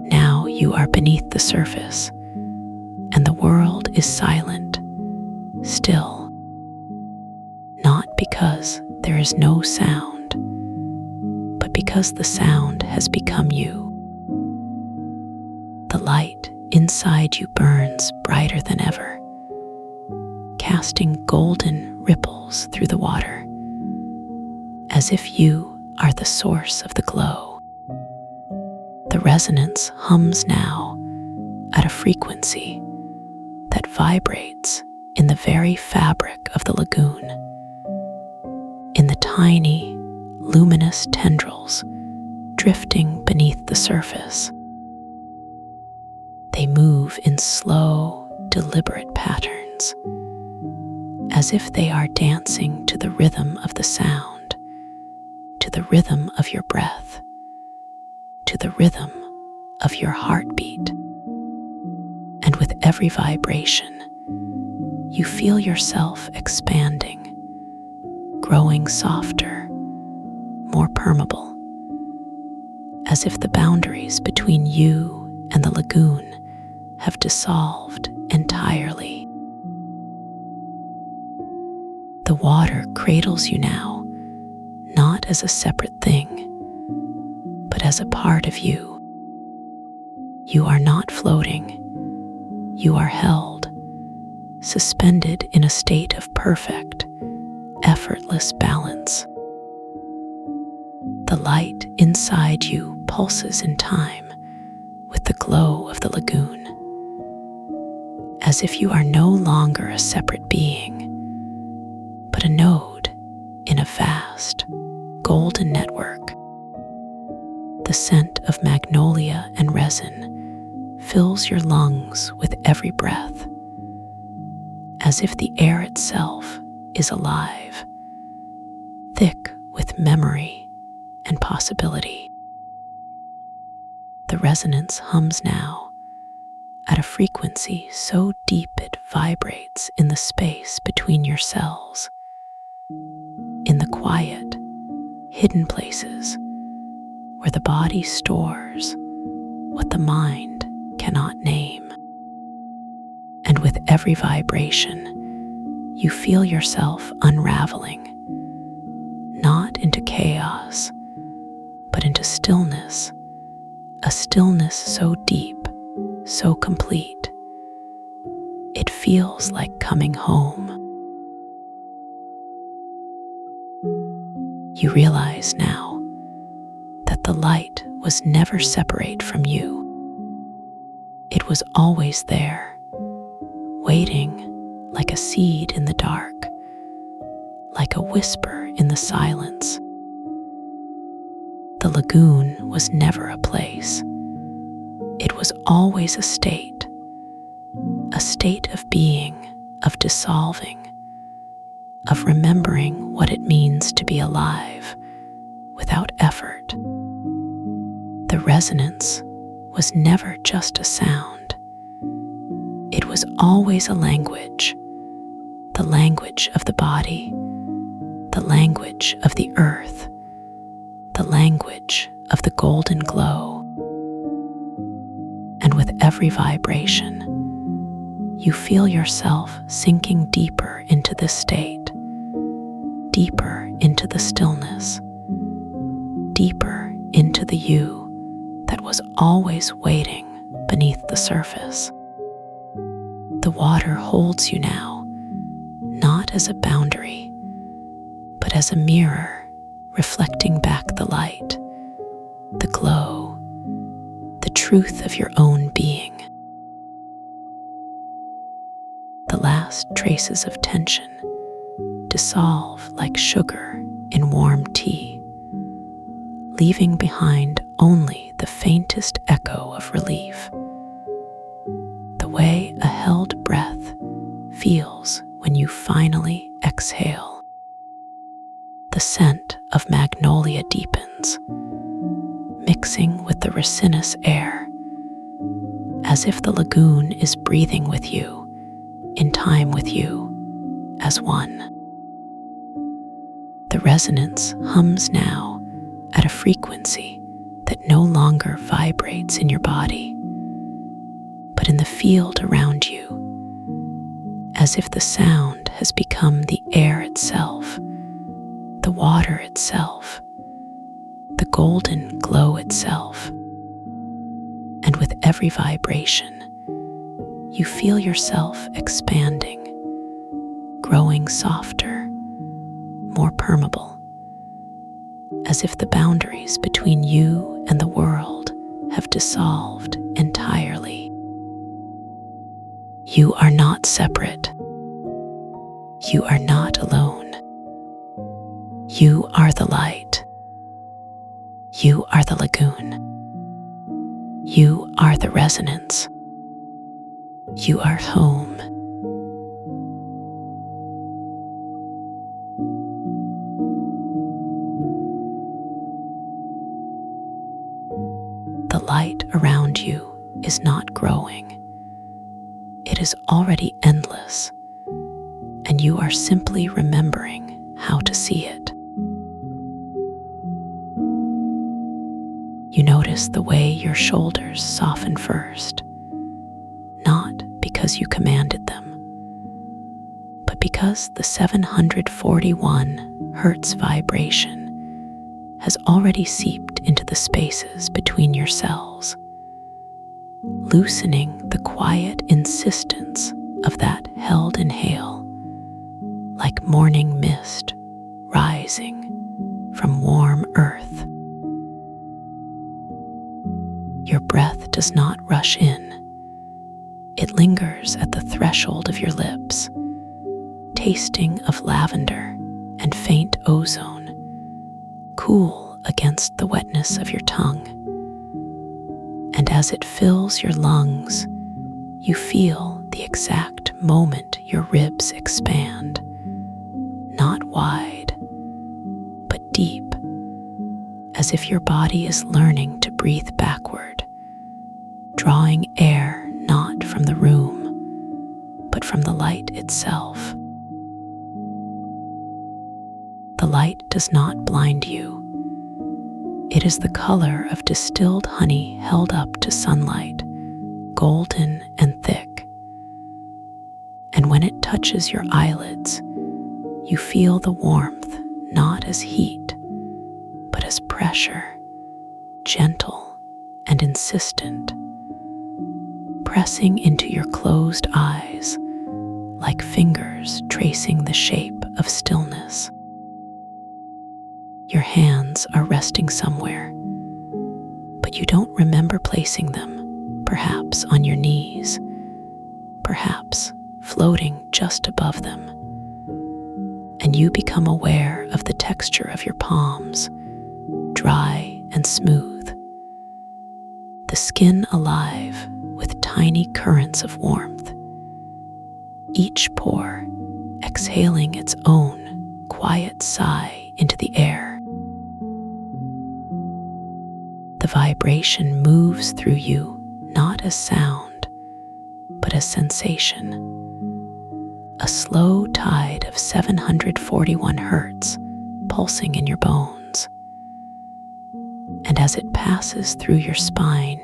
Now you are beneath the surface, and the world is silent, still, not because there is no sound, but because the sound has become you. The light inside you burns brighter than ever, casting golden ripples through the water, as if you are the source of the glow. The resonance hums now at a frequency that vibrates in the very fabric of the lagoon, in the tiny, luminous tendrils drifting beneath the surface. They move in slow, deliberate patterns, as if they are dancing to the rhythm of the sound, to the rhythm of your breath, to the rhythm of your heartbeat. And with every vibration, you feel yourself expanding, growing softer, more permeable, as if the boundaries between you and the lagoon have dissolved entirely. The water cradles you now, not as a separate thing, but as a part of you. You are not floating. You are held, suspended in a state of perfect, effortless balance. The light inside you pulses in time with the glow of the lagoon, as if you are no longer a separate being, but a node in a vast, golden network. The scent of magnolia and resin fills your lungs with every breath, as if the air itself is alive, thick with memory and possibility. The resonance hums now at a frequency so deep it vibrates in the space between your cells, in the quiet, hidden places where the body stores what the mind cannot name. And with every vibration, you feel yourself unraveling, not into chaos, but into stillness, a stillness so deep, so complete. It feels like coming home. You realize now that the light was never separate from you. It was always there, waiting like a seed in the dark, like a whisper in the silence. The lagoon was never a place. It was always a state of being, of dissolving, of remembering what it means to be alive without effort. The resonance was never just a sound. It was always a language, the language of the body, the language of the earth, the language of the golden glow. And with every vibration, you feel yourself sinking deeper into this state, deeper into the stillness, deeper into the you that was always waiting beneath the surface. The water holds you now, not as a boundary, but as a mirror reflecting back the light, the glow, the truth of your own being. The last traces of tension dissolve like sugar in warm tea, leaving behind only the faintest echo of relief. The way a held breath feels when you finally exhale. The scent of magnolia deepens, mixing with the resinous air, as if the lagoon is breathing with you, in time with you, as one. The resonance hums now at a frequency that no longer vibrates in your body, but in the field around you, as if the sound has become the air itself, the water itself, the golden glow itself. And with every vibration, you feel yourself expanding, growing softer, more permeable, as if the boundaries between you and the world have dissolved entirely. You are not separate. You are not alone. You are the light. You are the lagoon. You are the resonance. You are home. The light around you is not growing. It is already endless, and you are simply remembering how to see it. You notice the way your shoulders soften first, not because you commanded them, but because the 741 Hertz vibration has already seeped into the spaces between your cells, loosening the quiet insistence of that held inhale, like morning mist rising from warm earth. Your breath does not rush in. It lingers at the threshold of your lips, tasting of lavender and faint ozone, cool against the wetness of your tongue. And as it fills your lungs, you feel the exact moment your ribs expand, not wide, but deep, as if your body is learning to breathe backward, drawing air not from the room, but from the light itself. The light does not blind you. It is the color of distilled honey held up to sunlight, golden and thick. And when it touches your eyelids, you feel the warmth not as heat, but as pressure, gentle and insistent, pressing into your closed eyes like fingers tracing the shape of stillness. Your hands are resting somewhere, but you don't remember placing them, perhaps on your knees, perhaps floating just above them. And you become aware of the texture of your palms, dry and smooth, the skin alive with tiny currents of warmth, each pore exhaling its own quiet sigh into the air. The vibration moves through you not as sound, but as sensation. A slow tide of 741 Hertz pulsing in your bones. And as it passes through your spine,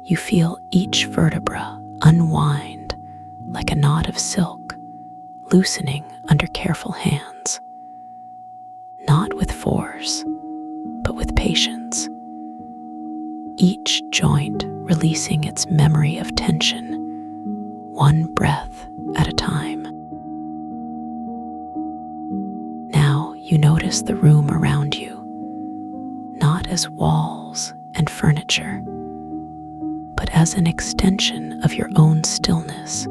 you feel each vertebra unwind like a knot of silk, loosening under careful hands. Not with force, but with patience. Each joint releasing its memory of tension, one breath at a time. Now you notice the room around you, not as walls and furniture, but as an extension of your own stillness,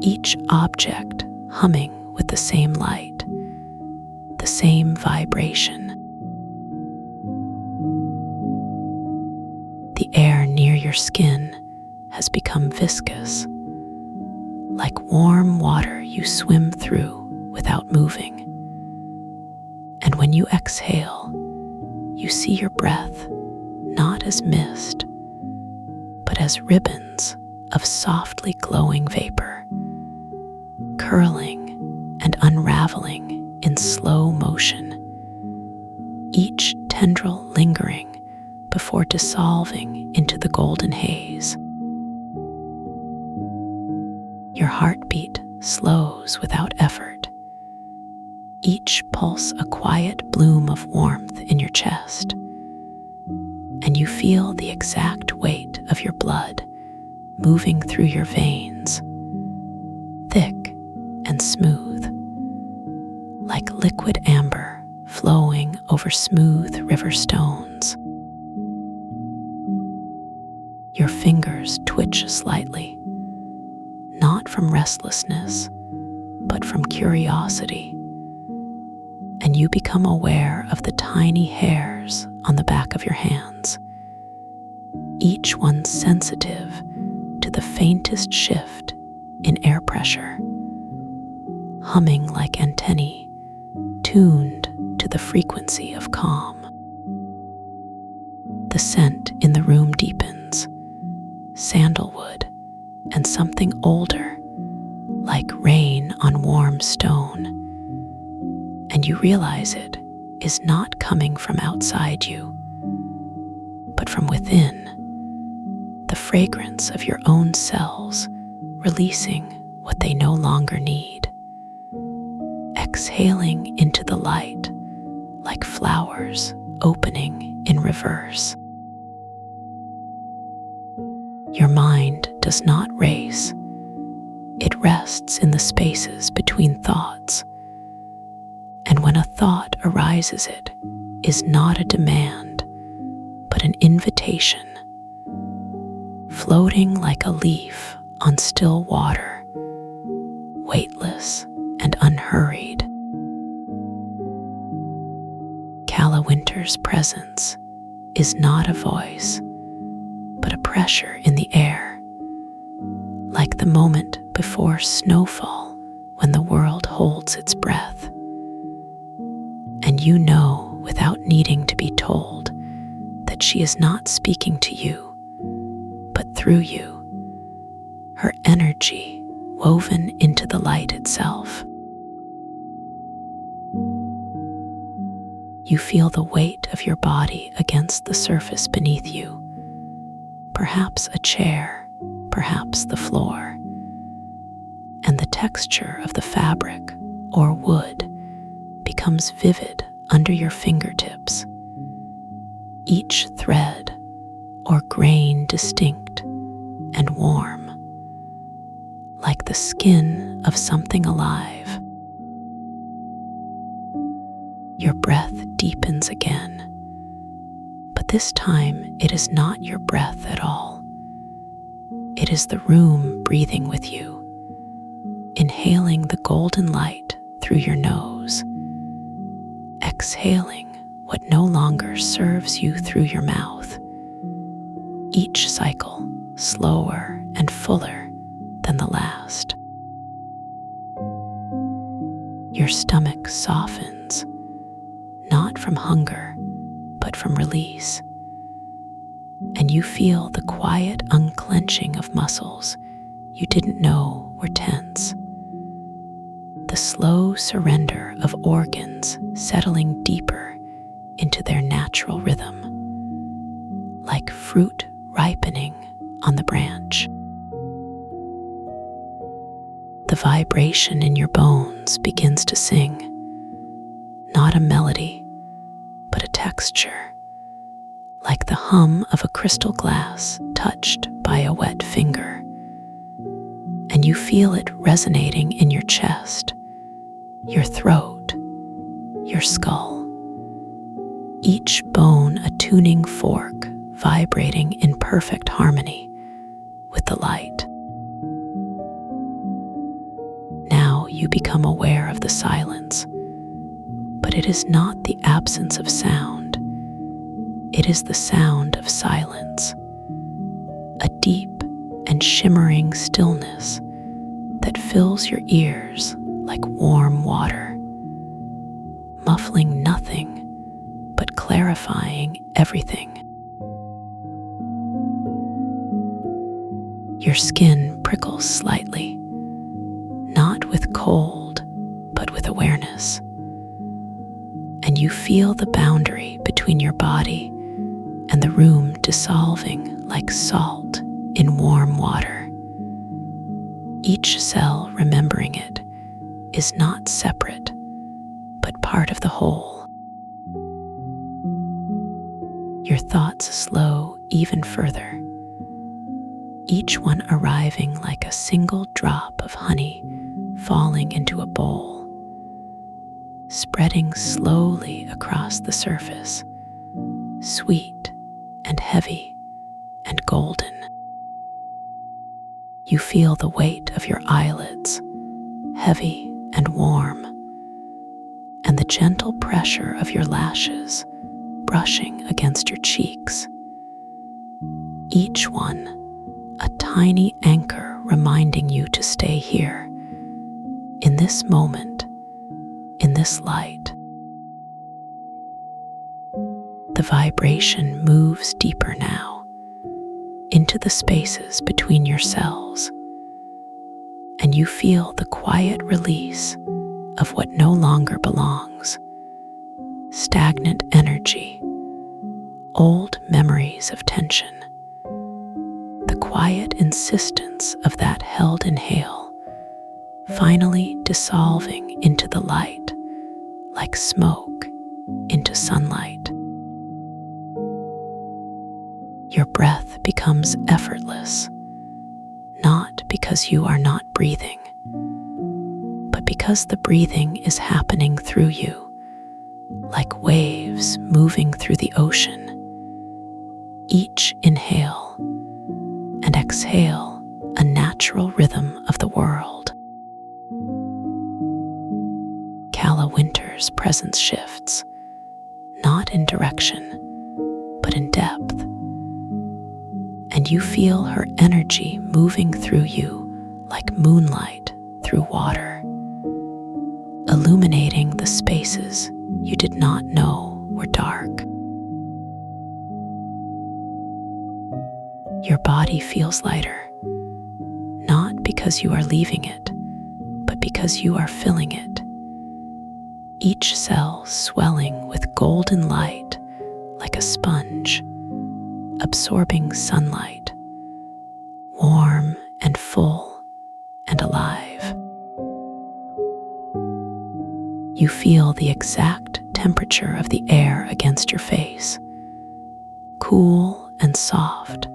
each object humming with the same light, the same vibration. The air near your skin has become viscous, like warm water you swim through without moving. And when you exhale, you see your breath not as mist, but as ribbons of softly glowing vapor, curling and unraveling in slow motion, each tendril lingering before dissolving into the golden haze. Your heartbeat slows without effort, each pulse a quiet bloom of warmth in your chest, and you feel the exact weight of your blood moving through your veins, thick and smooth, like liquid amber flowing over smooth river stones. Your fingers twitch slightly, not from restlessness, but from curiosity, and you become aware of the tiny hairs on the back of your hands, each one sensitive to the faintest shift in air pressure, humming like antennae tuned to the frequency of calm. The scent in the room deepens, sandalwood and something older, like rain on warm stone, and you realize it is not coming from outside you, but from within, the fragrance of your own cells releasing what they no longer need, exhaling into the light like flowers opening in reverse. Your mind does not race. It rests in the spaces between thoughts. And when a thought arises, it is not a demand, but an invitation, floating like a leaf on still water, weightless and unhurried. Winter's presence is not a voice, but a pressure in the air, like the moment before snowfall when the world holds its breath. And you know, without needing to be told, that she is not speaking to you, but through you, her energy woven into the light itself. You feel the weight of your body against the surface beneath you, perhaps a chair, perhaps the floor, and the texture of the fabric or wood becomes vivid under your fingertips, each thread or grain distinct and warm, like the skin of something alive. Your breath deepens again, but this time it is not your breath at all. It is the room breathing with you, inhaling the golden light through your nose, exhaling what no longer serves you through your mouth, each cycle slower and fuller than the last. Your stomach softens, not from hunger, but from release. And you feel the quiet unclenching of muscles you didn't know were tense. The slow surrender of organs settling deeper into their natural rhythm, like fruit ripening on the branch. The vibration in your bones begins to sing, not a melody, but a texture, like the hum of a crystal glass touched by a wet finger. And you feel it resonating in your chest, your throat, your skull, each bone a tuning fork vibrating in perfect harmony with the light. Now you become aware of the silence, but it is not the absence of sound. It is the sound of silence, a deep and shimmering stillness that fills your ears like warm water, muffling nothing but clarifying everything. Your skin prickles slightly, not with cold, but with awareness. And you feel the boundary between your body and the room dissolving like salt in warm water. Each cell remembering it is not separate, but part of the whole. Your thoughts slow even further, each one arriving like a single drop of honey falling into a bowl, spreading slowly across the surface, sweet and heavy and golden. You feel the weight of your eyelids, heavy and warm, and the gentle pressure of your lashes brushing against your cheeks. Each one a tiny anchor reminding you to stay here, in this moment, in this light. The vibration moves deeper now, into the spaces between your cells, and you feel the quiet release of what no longer belongs, stagnant energy, old memories of tension, the quiet insistence of that held inhale, finally dissolving into the light like smoke into sunlight. Your breath becomes effortless, not because you are not breathing, but because the breathing is happening through you, like waves moving through the ocean. Each inhale and exhale, a natural rhythm of the world. Calla Winter's presence shifts, not in direction, but in depth. And you feel her energy moving through you like moonlight through water, illuminating the spaces you did not know were dark. Your body feels lighter, not because you are leaving it, but because you are filling it. Each cell swelling with golden light like a sponge, absorbing sunlight, warm and full and alive. You feel the exact temperature of the air against your face, cool and soft,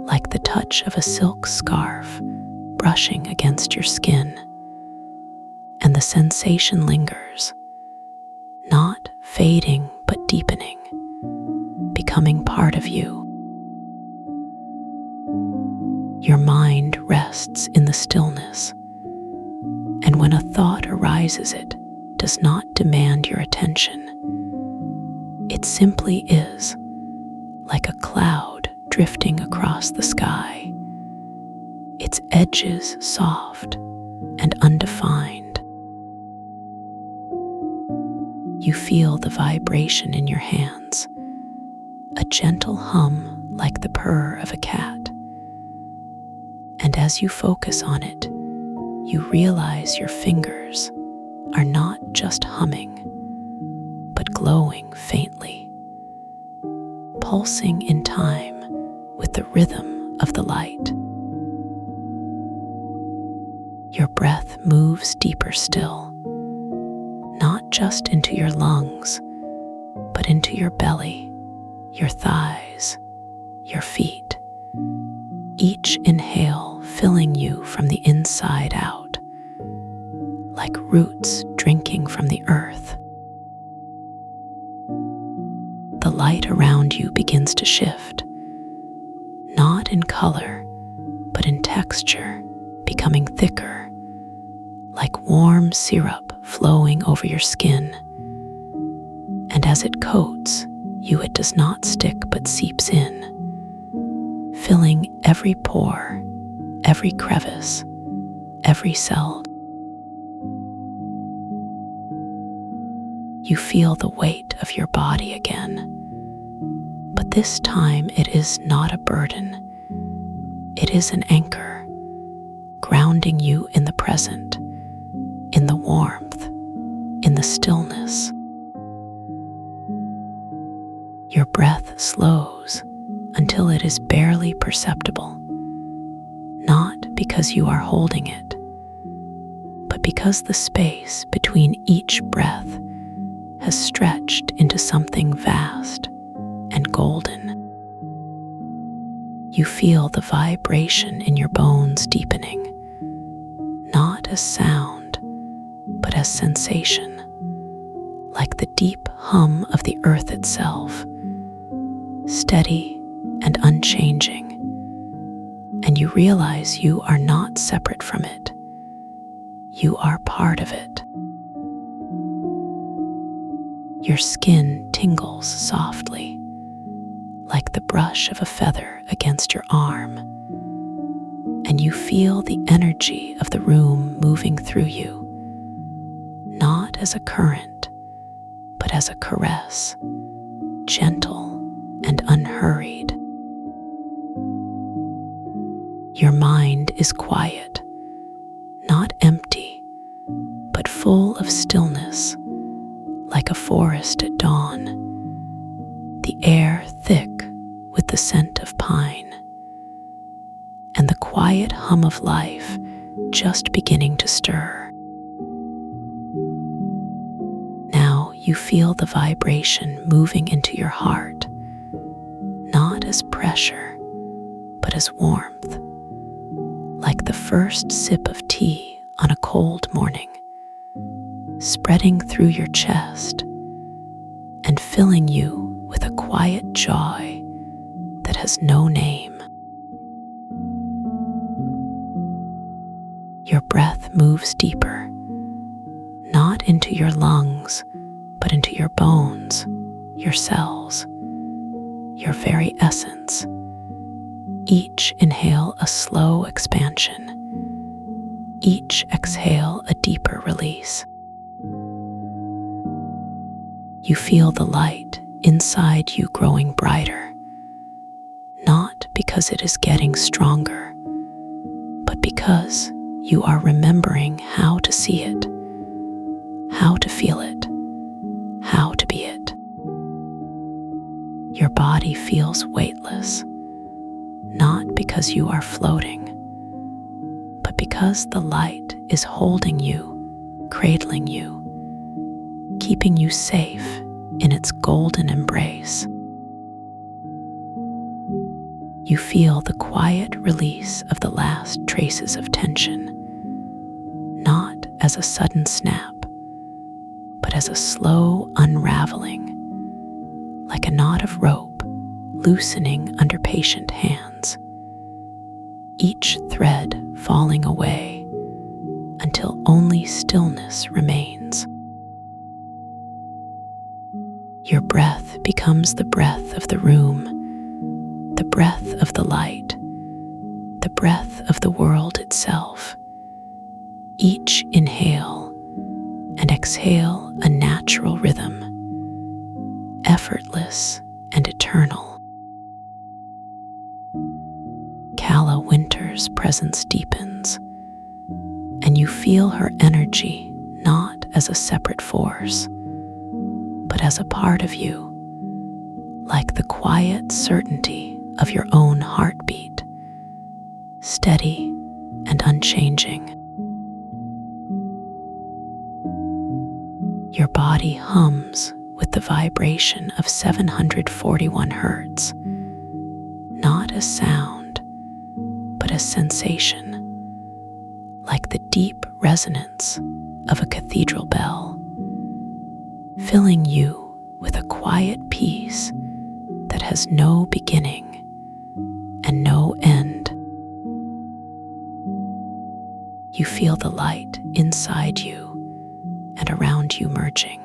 like the touch of a silk scarf brushing against your skin. And the sensation lingers, not fading but deepening, becoming part of you. Your mind rests in the stillness, and when a thought arises, it does not demand your attention. It simply is, like a cloud drifting across the sky, its edges soft and undefined. You feel the vibration in your hands, a gentle hum like the purr of a cat. And as you focus on it, you realize your fingers are not just humming, but glowing faintly, pulsing in time with the rhythm of the light. Your breath moves deeper still, not just into your lungs, but into your belly, your thighs, your feet. Each inhale filling you from the inside out, like roots drinking from the earth. The light around you begins to shift, not in color, but in texture, becoming thicker, like warm syrup flowing over your skin. And as it coats you, it does not stick but seeps in, filling every pore, every crevice, every cell. You feel the weight of your body again, but this time it is not a burden. It is an anchor, grounding you in the present, in the warmth, in the stillness. Your breath slows until it is barely perceptible, not because you are holding it, but because the space between each breath has stretched into something vast and golden. You feel the vibration in your bones deepening, not as sound, but as sensation, like the deep hum of the earth itself, steady and unchanging. And you realize you are not separate from it. You are part of it. Your skin tingles softly, like the brush of a feather against your arm, and you feel the energy of the room moving through you, not as a current, but as a caress, gentle and unhurried. Your mind is quiet, not empty, but full of stillness, like a forest at dawn, the air thick with the scent of pine, and the quiet hum of life just beginning to stir. Now you feel the vibration moving into your heart, not as pressure, but as warmth, like the first sip of tea on a cold morning, spreading through your chest and filling you with a quiet joy that has no name. Your breath moves deeper, not into your lungs, but into your bones, your cells, your very essence. Each inhale a slow expansion, each exhale a deeper release. You feel the light inside you growing brighter, not because it is getting stronger, but because you are remembering how to see it, how to feel it, how to be it. Your body feels weightless, not because you are floating, but because the light is holding you, cradling you, keeping you safe in its golden embrace. You feel the quiet release of the last traces of tension, not as a sudden snap, but as a slow unraveling, like a knot of rope loosening under patient hands, each thread falling away until only stillness remains. Your breath becomes the breath of the room, the breath of the light, the breath of the world itself. Each inhale and exhale a natural rhythm, effortless and eternal. Calla Winter's presence deepens, and you feel her energy not as a separate force, but as a part of you, like the quiet certainty of your own heartbeat, steady and unchanging. Your body hums with the vibration of 741 Hertz, not as sound, but as sensation, like the deep resonance of a cathedral bell, filling you with a quiet peace that has no beginning and no end. You feel the light inside you and around you merging,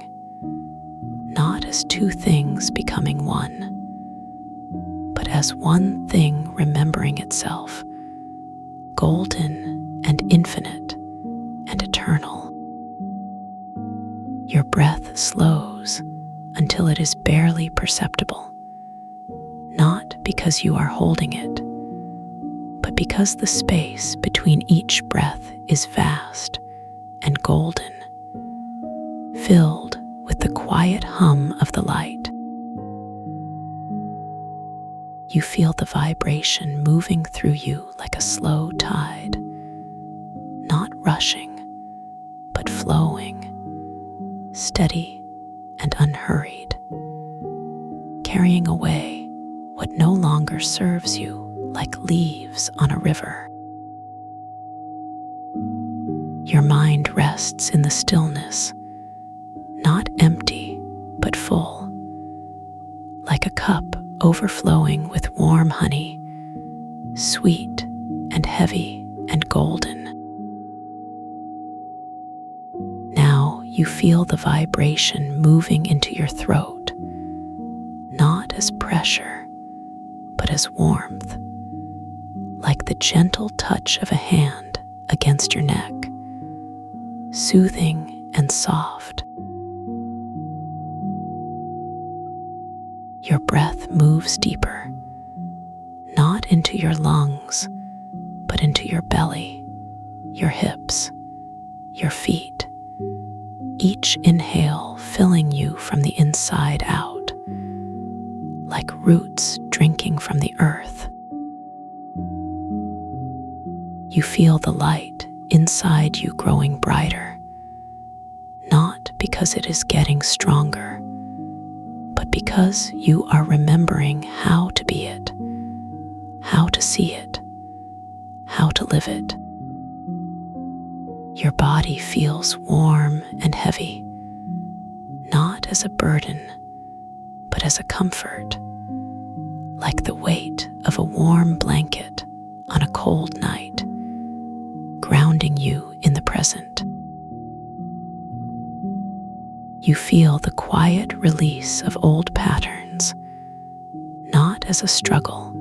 not as two things becoming one, but as one thing remembering itself, golden and infinite and eternal. Your breath slows until it is barely perceptible, not because you are holding it, but because the space between each breath is vast and golden, filled with the quiet hum of the light. You feel the vibration moving through you like a slow tide, not rushing, but flowing, steady and unhurried, carrying away what no longer serves you like leaves on a river. Your mind rests in the stillness, not empty, but full, like a cup overflowing with warm honey, sweet and heavy and golden. Now you feel the vibration moving into your throat, not as pressure, but as warmth, like the gentle touch of a hand against your neck, soothing and soft. Your breath moves deeper, not into your lungs, but into your belly, your hips, your feet, each inhale filling you from the inside out, like roots drinking from the earth. You feel the light inside you growing brighter, not because it is getting stronger, but because you are remembering how to be it, how to see it, how to live it. Your body feels warm and heavy, not as a burden, but as a comfort, like the weight of a warm blanket on a cold night, grounding you in the present. You feel the quiet release of old patterns, not as a struggle,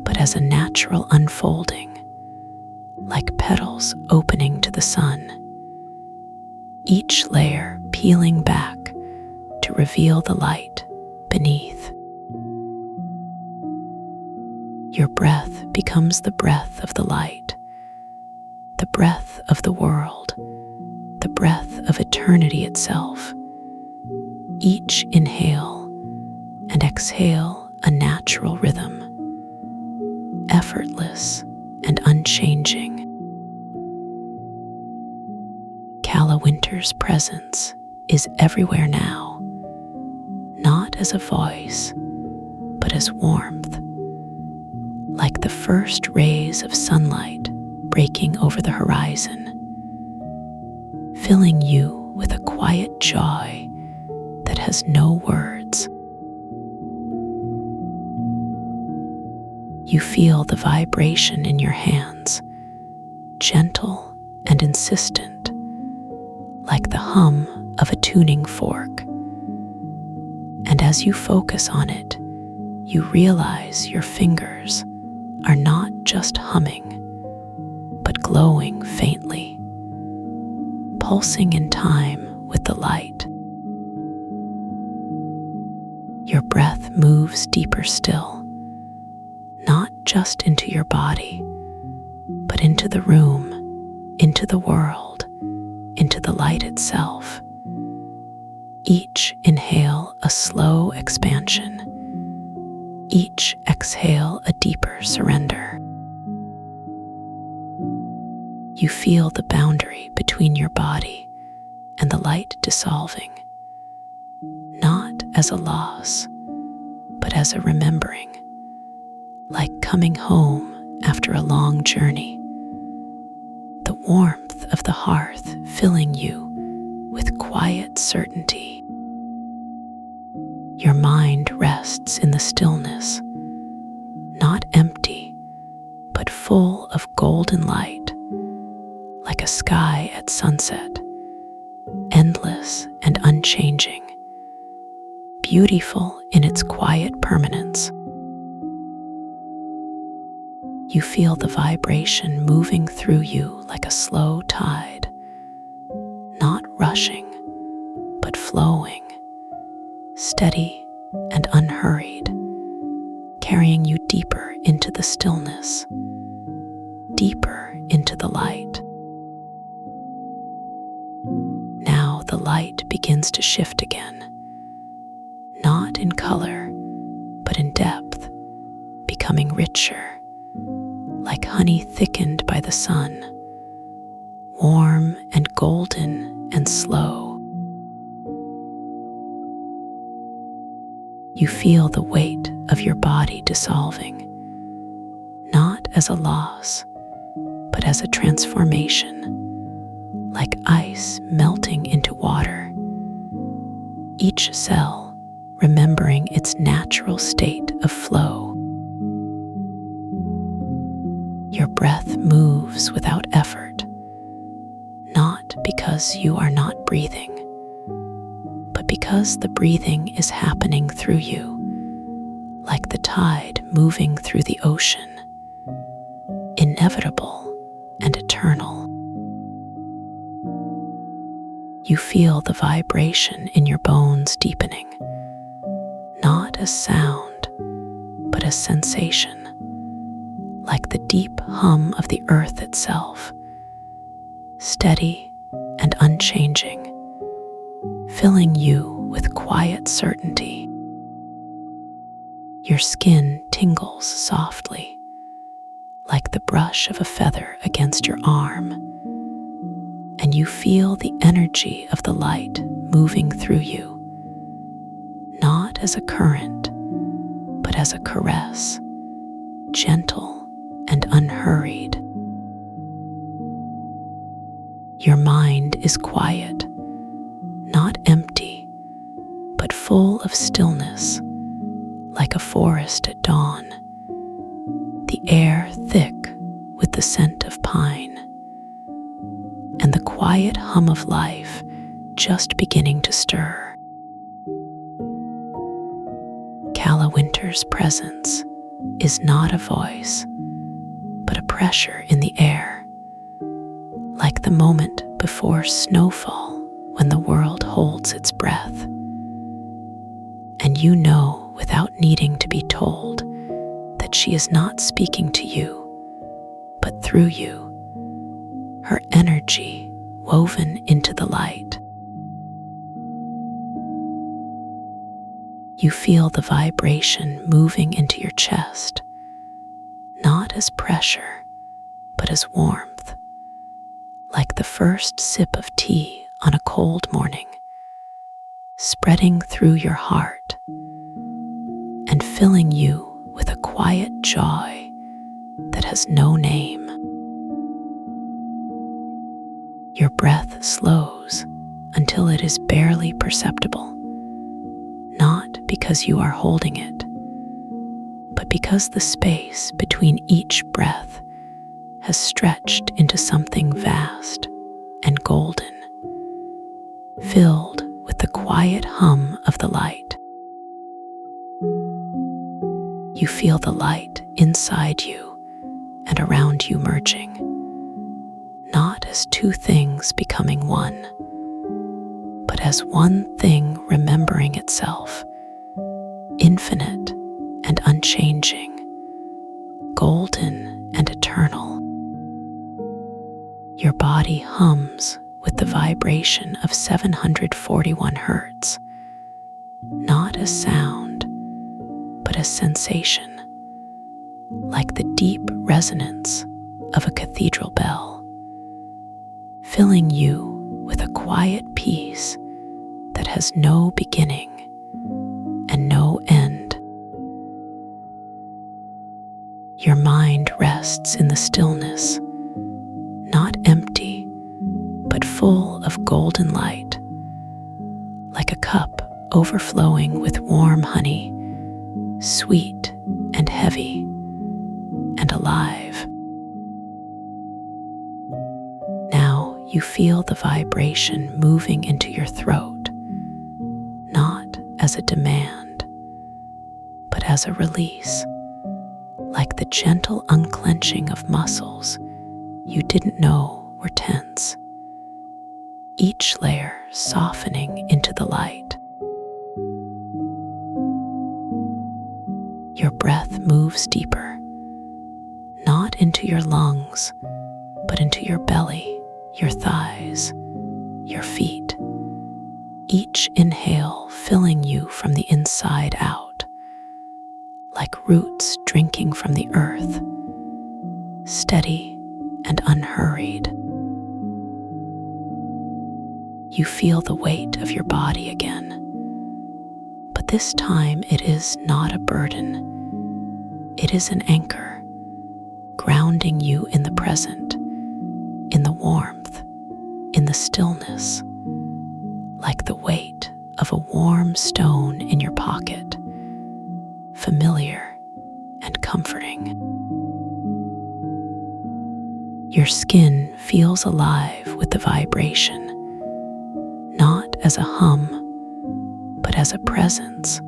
but as a natural unfolding, like petals opening to the sun, each layer peeling back to reveal the light beneath. Your breath becomes the breath of the light, the breath of the world, the breath of eternity itself. Each inhale and exhale a natural rhythm, effortless and unchanging. Winter's presence is everywhere now, not as a voice, but as warmth, like the first rays of sunlight breaking over the horizon, filling you with a quiet joy that has no words. You feel the vibration in your hands, gentle and insistent, like the hum of a tuning fork. And as you focus on it, you realize your fingers are not just humming, but glowing faintly, pulsing in time with the light. Your breath moves deeper still, not just into your body, but into the room, into the world, into the light itself. Each inhale a slow expansion, each exhale a deeper surrender. You feel the boundary between your body and the light dissolving, not as a loss, but as a remembering, like coming home after a long journey. The warmth of the hearth filling you with quiet certainty. Your mind rests in the stillness, not empty, but full of golden light, like a sky at sunset, endless and unchanging, beautiful in its quiet permanence. You feel the vibration moving through you like a slow tide, not rushing, but flowing, steady and unhurried, carrying you deeper into the stillness, deeper into the light. Now the light begins to shift again, not in color, but in depth, becoming richer, like honey thickened by the sun, warm and golden and slow. You feel the weight of your body dissolving, not as a loss, but as a transformation, like ice melting into water, each cell remembering its natural state of flow. Your breath moves without effort, not because you are not breathing, but because the breathing is happening through you, like the tide moving through the ocean, inevitable and eternal. You feel the vibration in your bones deepening, not as sound, but as sensation, like the deep hum of the earth itself, steady and unchanging, filling you with quiet certainty. Your skin tingles softly, like the brush of a feather against your arm, and you feel the energy of the light moving through you, not as a current, but as a caress, gentle and unhurried. Your mind is quiet, not empty, but full of stillness, like a forest at dawn, the air thick with the scent of pine, and the quiet hum of life just beginning to stir. Calla Winter's presence is not a voice, but a pressure in the air, like the moment before snowfall when the world holds its breath. And you know without needing to be told that she is not speaking to you, but through you, her energy woven into the light. You feel the vibration moving into your chest, not as pressure, but as warmth, like the first sip of tea on a cold morning, spreading through your heart and filling you with a quiet joy that has no name. Your breath slows until it is barely perceptible, not because you are holding it, but because the space between each breath has stretched into something vast and golden, filled with the quiet hum of the light. You feel the light inside you and around you merging, not as two things becoming one, but as one thing remembering itself, infinite and unchanging, golden and eternal. Your body hums with the vibration of 741 Hertz, not as sound, but as sensation, like the deep resonance of a cathedral bell, filling you with a quiet peace that has no beginning and no end. Your mind rests in the stillness, not empty, but full of golden light, like a cup overflowing with warm honey, sweet and heavy and alive. Now you feel the vibration moving into your throat, not as a demand, but as a release, like the gentle unclenching of muscles you didn't know were tense, each layer softening into the light. Your breath moves deeper, not into your lungs, but into your belly, your thighs, your feet, each inhale filling you from the inside out, like roots drinking from the earth, steady and unhurried. You feel the weight of your body again, but this time it is not a burden. It is an anchor, grounding you in the present, in the warmth, in the stillness, like the weight of a warm stone in your pocket, familiar and comforting. Your skin feels alive with the vibration, not as a hum, but as a presence,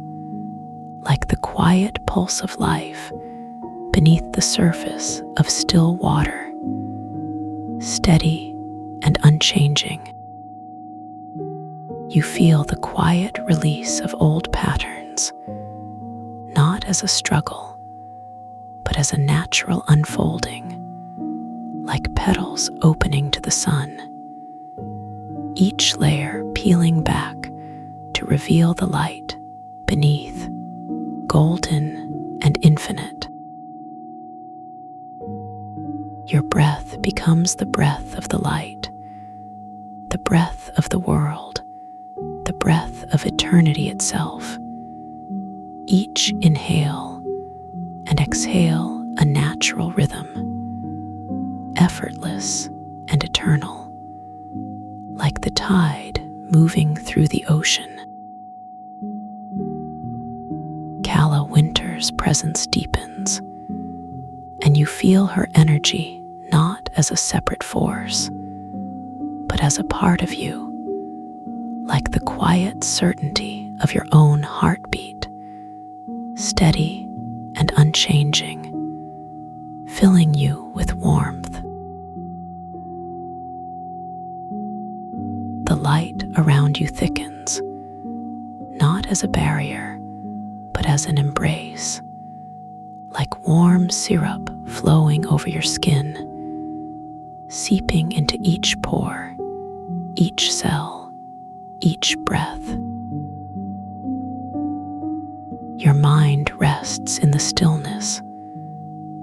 like the quiet pulse of life beneath the surface of still water, steady and unchanging. You feel the quiet release of old patterns, not as a struggle, but as a natural unfolding, like petals opening to the sun, each layer peeling back to reveal the light beneath, golden and infinite. Your breath becomes the breath of the light, the breath of the world, the breath of eternity itself. Each inhale and exhale a natural rhythm, effortless and eternal, like the tide moving through the ocean. Calla Winter's presence deepens, and you feel her energy not as a separate force, but as a part of you, like the quiet certainty of your own heartbeat, steady and unchanging, filling you with warmth. The light around you thickens, not as a barrier, but as an embrace, like warm syrup flowing over your skin, seeping into each pore, each cell, each breath. Your mind rests in the stillness,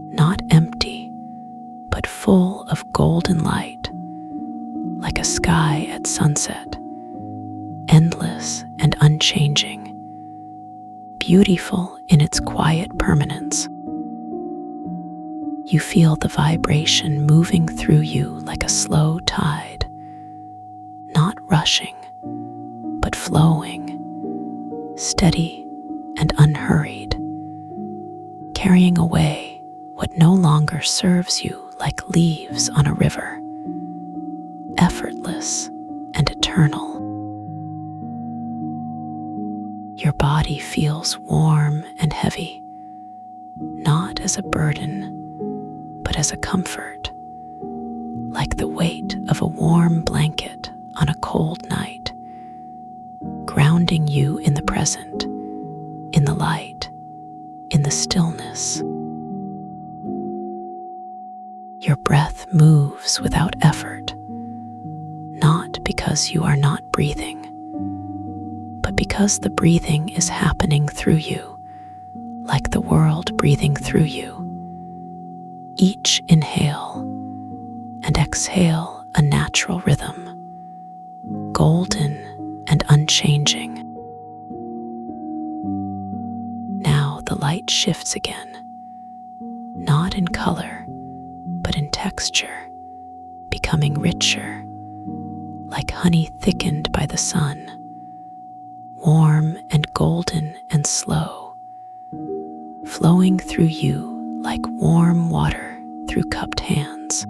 not empty, but full of golden light, like a sky at sunset, endless and unchanging, beautiful in its quiet permanence. You feel the vibration moving through you like a slow tide, not rushing, but flowing, steady and unhurried, carrying away what no longer serves you like leaves on a river, effortless and eternal. Your body feels warm and heavy, not as a burden, but as a comfort, like the weight of a warm blanket on a cold night, grounding you in the present, in the light, in the stillness. Your breath moves without effort, not because you are not breathing, but because the breathing is happening through you, like the world breathing through you. Each inhale and exhale a natural rhythm, golden and unchanging. Now the light shifts again, not in color, but in texture, becoming richer, like honey thickened by the sun, warm and golden and slow, flowing through you like warm water through cupped hands.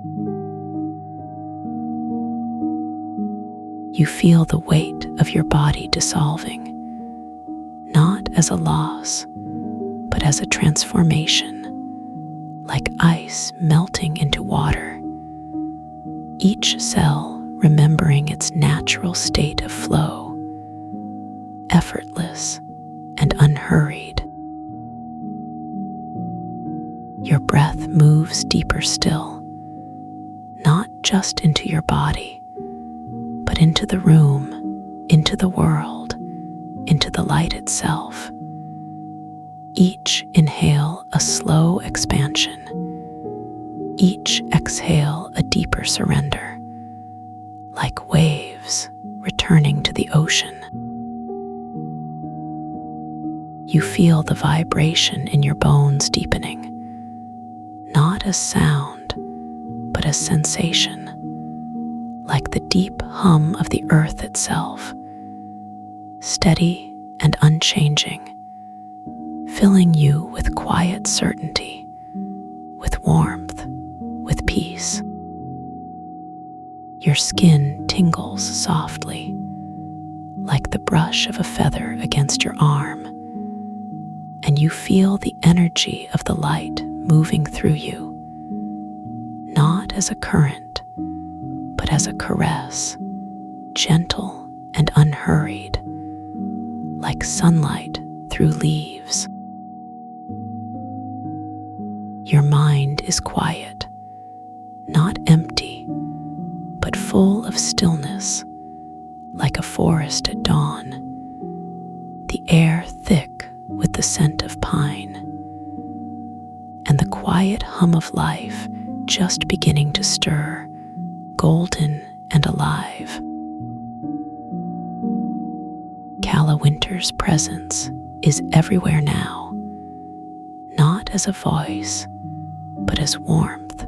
You feel the weight of your body dissolving, not as a loss, but as a transformation, like ice melting into water, each cell remembering its natural state of flow, effortless and unhurried. Your breath moves deeper still, not just into your body, but into the room, into the world, into the light itself. Each inhale a slow expansion, each exhale a deeper surrender, like waves returning to the ocean. You feel the vibration in your bones deepening, not as sound, but as sensation, like the deep hum of the earth itself, steady and unchanging, filling you with quiet certainty, with warmth, with peace. Your skin tingles softly, like the brush of a feather against your arm, and you feel the energy of the light moving through you, not as a current, but as a caress, gentle and unhurried, like sunlight through leaves. Your mind is quiet, not empty, but full of stillness, like a forest at dawn, the air thick with the scent of pine, and the quiet hum of life just beginning to stir, golden and alive. Calla Winter's presence is everywhere now, not as a voice, but as warmth,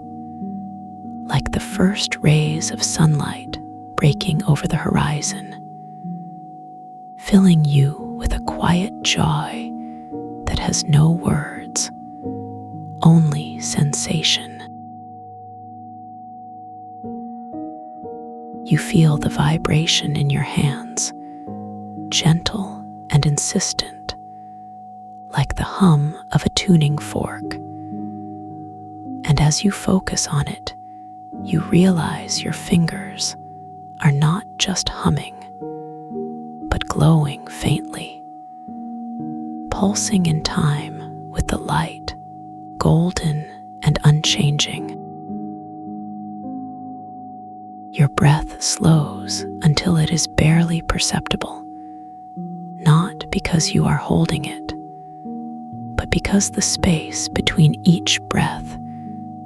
like the first rays of sunlight breaking over the horizon, filling you with a quiet joy that has no words, only sensation. You feel the vibration in your hands, gentle and insistent, like the hum of a tuning fork. And as you focus on it, you realize your fingers are not just humming, but glowing faintly, pulsing in time with the light, golden and unchanging. Your breath slows until it is barely perceptible, not because you are holding it, but because the space between each breath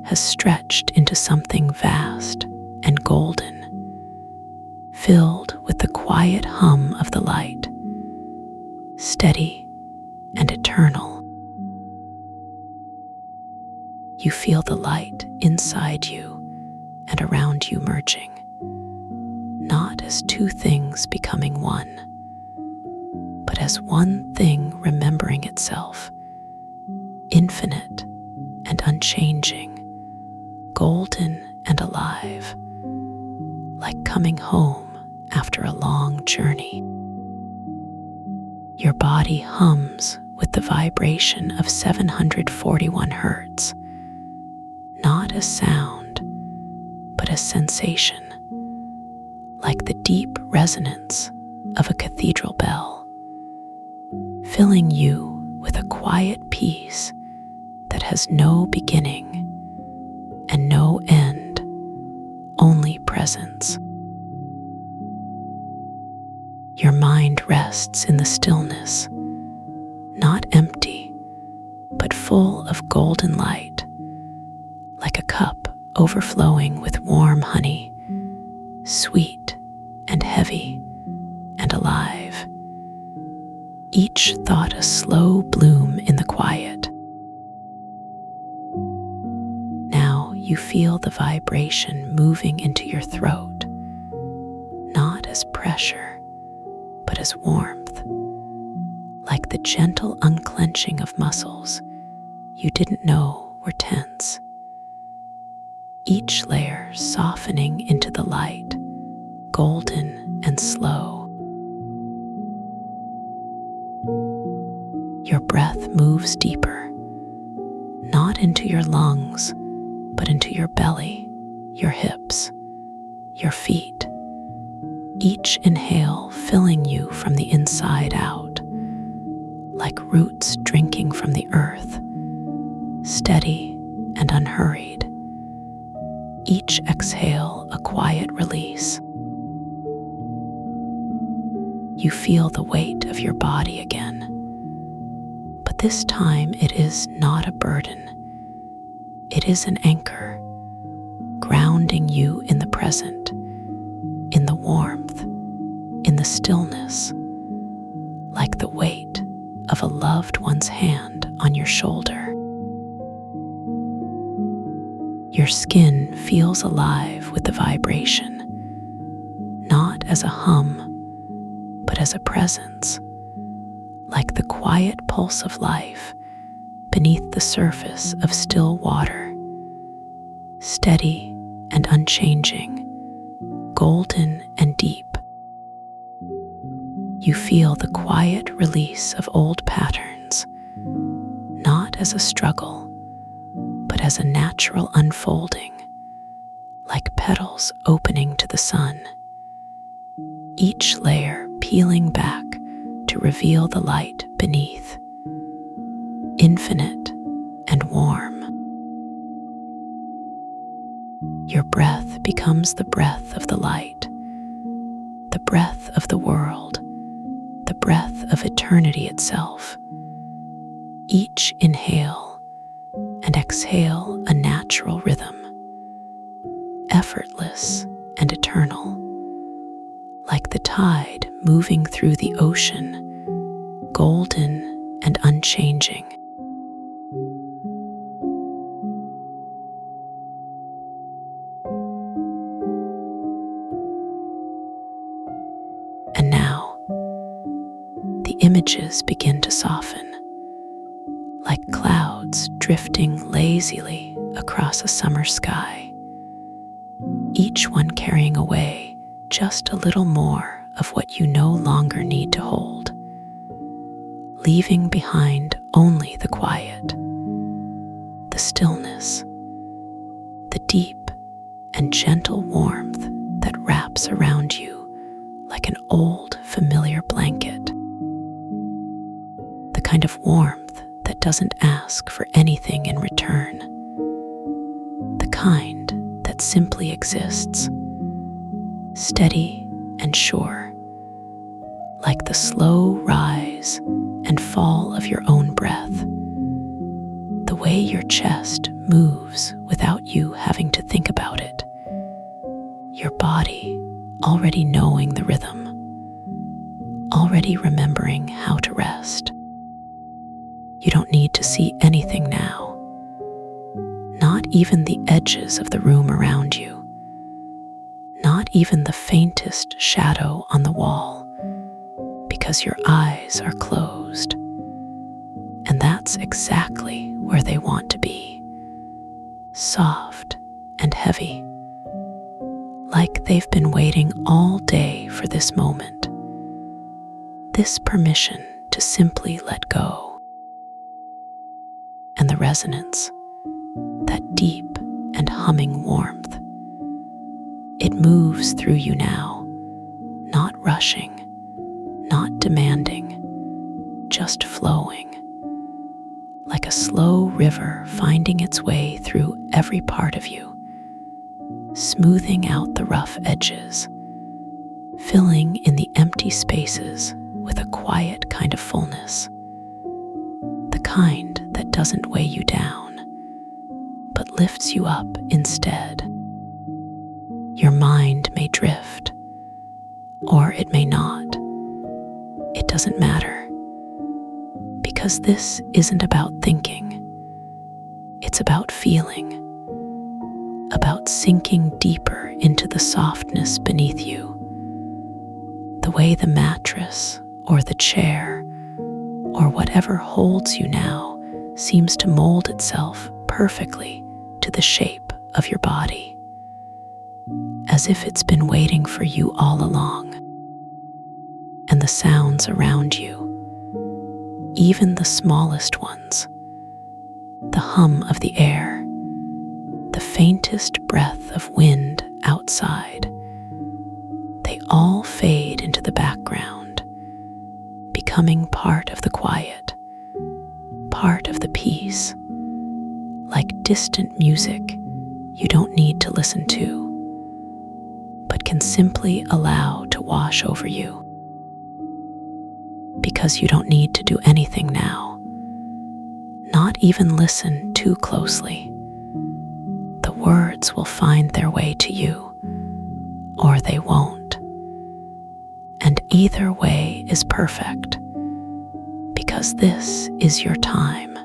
has stretched into something vast and golden, filled with the quiet hum of the light, steady and eternal. You feel the light inside you and around you merging, not as two things becoming one, but as one thing remembering itself, infinite and unchanging, golden and alive, like coming home after a long journey. Your body hums with the vibration of 741 Hertz, not as sound, but as sensation, like the deep resonance of a cathedral bell, filling you with a quiet peace that has no beginning and no end, only presence. Your mind rests in the stillness, not empty, but full of golden light, like a cup overflowing with warm honey, sweet and heavy and alive, each thought a slow bloom in the quiet. Now you feel the vibration moving into your throat, not as pressure, but as warmth, like the gentle unclenching of muscles you didn't know were tense. Each layer softening into the light, golden and slow. Your breath moves deeper, not into your lungs, but into your belly, your hips, your feet. Each inhale filling you from the inside out, like roots drinking from the earth, steady and unhurried. Each exhale a quiet release. You feel the weight of your body again, but this time it is not a burden. It is an anchor, grounding you in the present, in the warmth, in the stillness, like the weight of a loved one's hand on your shoulder. Your skin feels alive with the vibration, not as a hum, but as a presence, like the quiet pulse of life beneath the surface of still water, steady and unchanging, golden and deep. You feel the quiet release of old patterns, not as a struggle, but as a natural unfolding, like petals opening to the sun, each layer peeling back to reveal the light beneath, infinite and warm. Your breath becomes the breath of the light, the breath of the world, the breath of eternity itself. Each inhale and exhale a natural rhythm, effortless and eternal, like the tide moving through the ocean, golden and unchanging. edges begin to soften, like clouds drifting lazily across a summer sky, each one carrying away just a little more of what you no longer need to hold, leaving behind only the quiet, the stillness, the deep and gentle warmth that wraps around you like an old, familiar blanket. The kind of warmth that doesn't ask for anything in return. The kind that simply exists, steady and sure, like the slow rise and fall of your own breath. The way your chest moves without you having to think about it. Your body already knowing the rhythm, already remembering how to rest. You don't need to see anything now, not even the edges of the room around you, not even the faintest shadow on the wall, because your eyes are closed. And that's exactly where they want to be, soft and heavy, like they've been waiting all day for this moment, this permission to simply let go. And the resonance, that deep and humming warmth, it moves through you now, not rushing, not demanding, just flowing, like a slow river finding its way through every part of you, smoothing out the rough edges, filling in the empty spaces with a quiet kind of fullness, the kind that doesn't weigh you down, but lifts you up instead. Your mind may drift, or it may not. It doesn't matter, because this isn't about thinking. It's about feeling, about sinking deeper into the softness beneath you, the way the mattress or the chair or whatever holds you now seems to mold itself perfectly to the shape of your body, as if it's been waiting for you all along. And the sounds around you, even the smallest ones, the hum of the air, the faintest breath of wind outside, they all fade into the background, becoming part of the quiet, part of the peace, like distant music you don't need to listen to, but can simply allow to wash over you. Because you don't need to do anything now, not even listen too closely. The words will find their way to you, or they won't. And either way is perfect, because this is your time,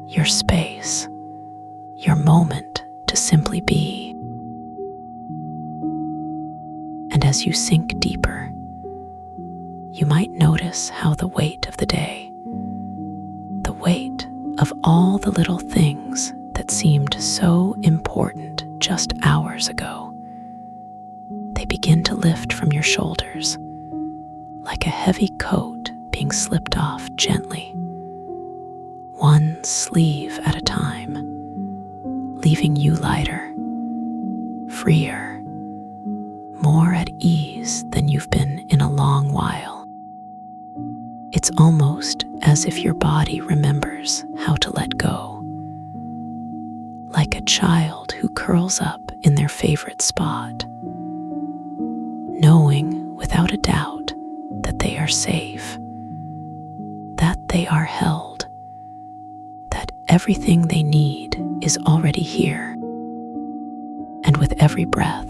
your space, your moment to simply be. And as you sink deeper, you might notice how the weight of the day, the weight of all the little things that seemed so important just hours ago, they begin to lift from your shoulders, like a heavy coat being slipped off gently, one sleeve at a time, leaving you lighter, freer, more at ease than you've been in a long while. It's almost as if your body remembers how to let go, like a child who curls up in their favorite spot, knowing without a doubt that they are safe, that they are held, that everything they need is already here. And with every breath,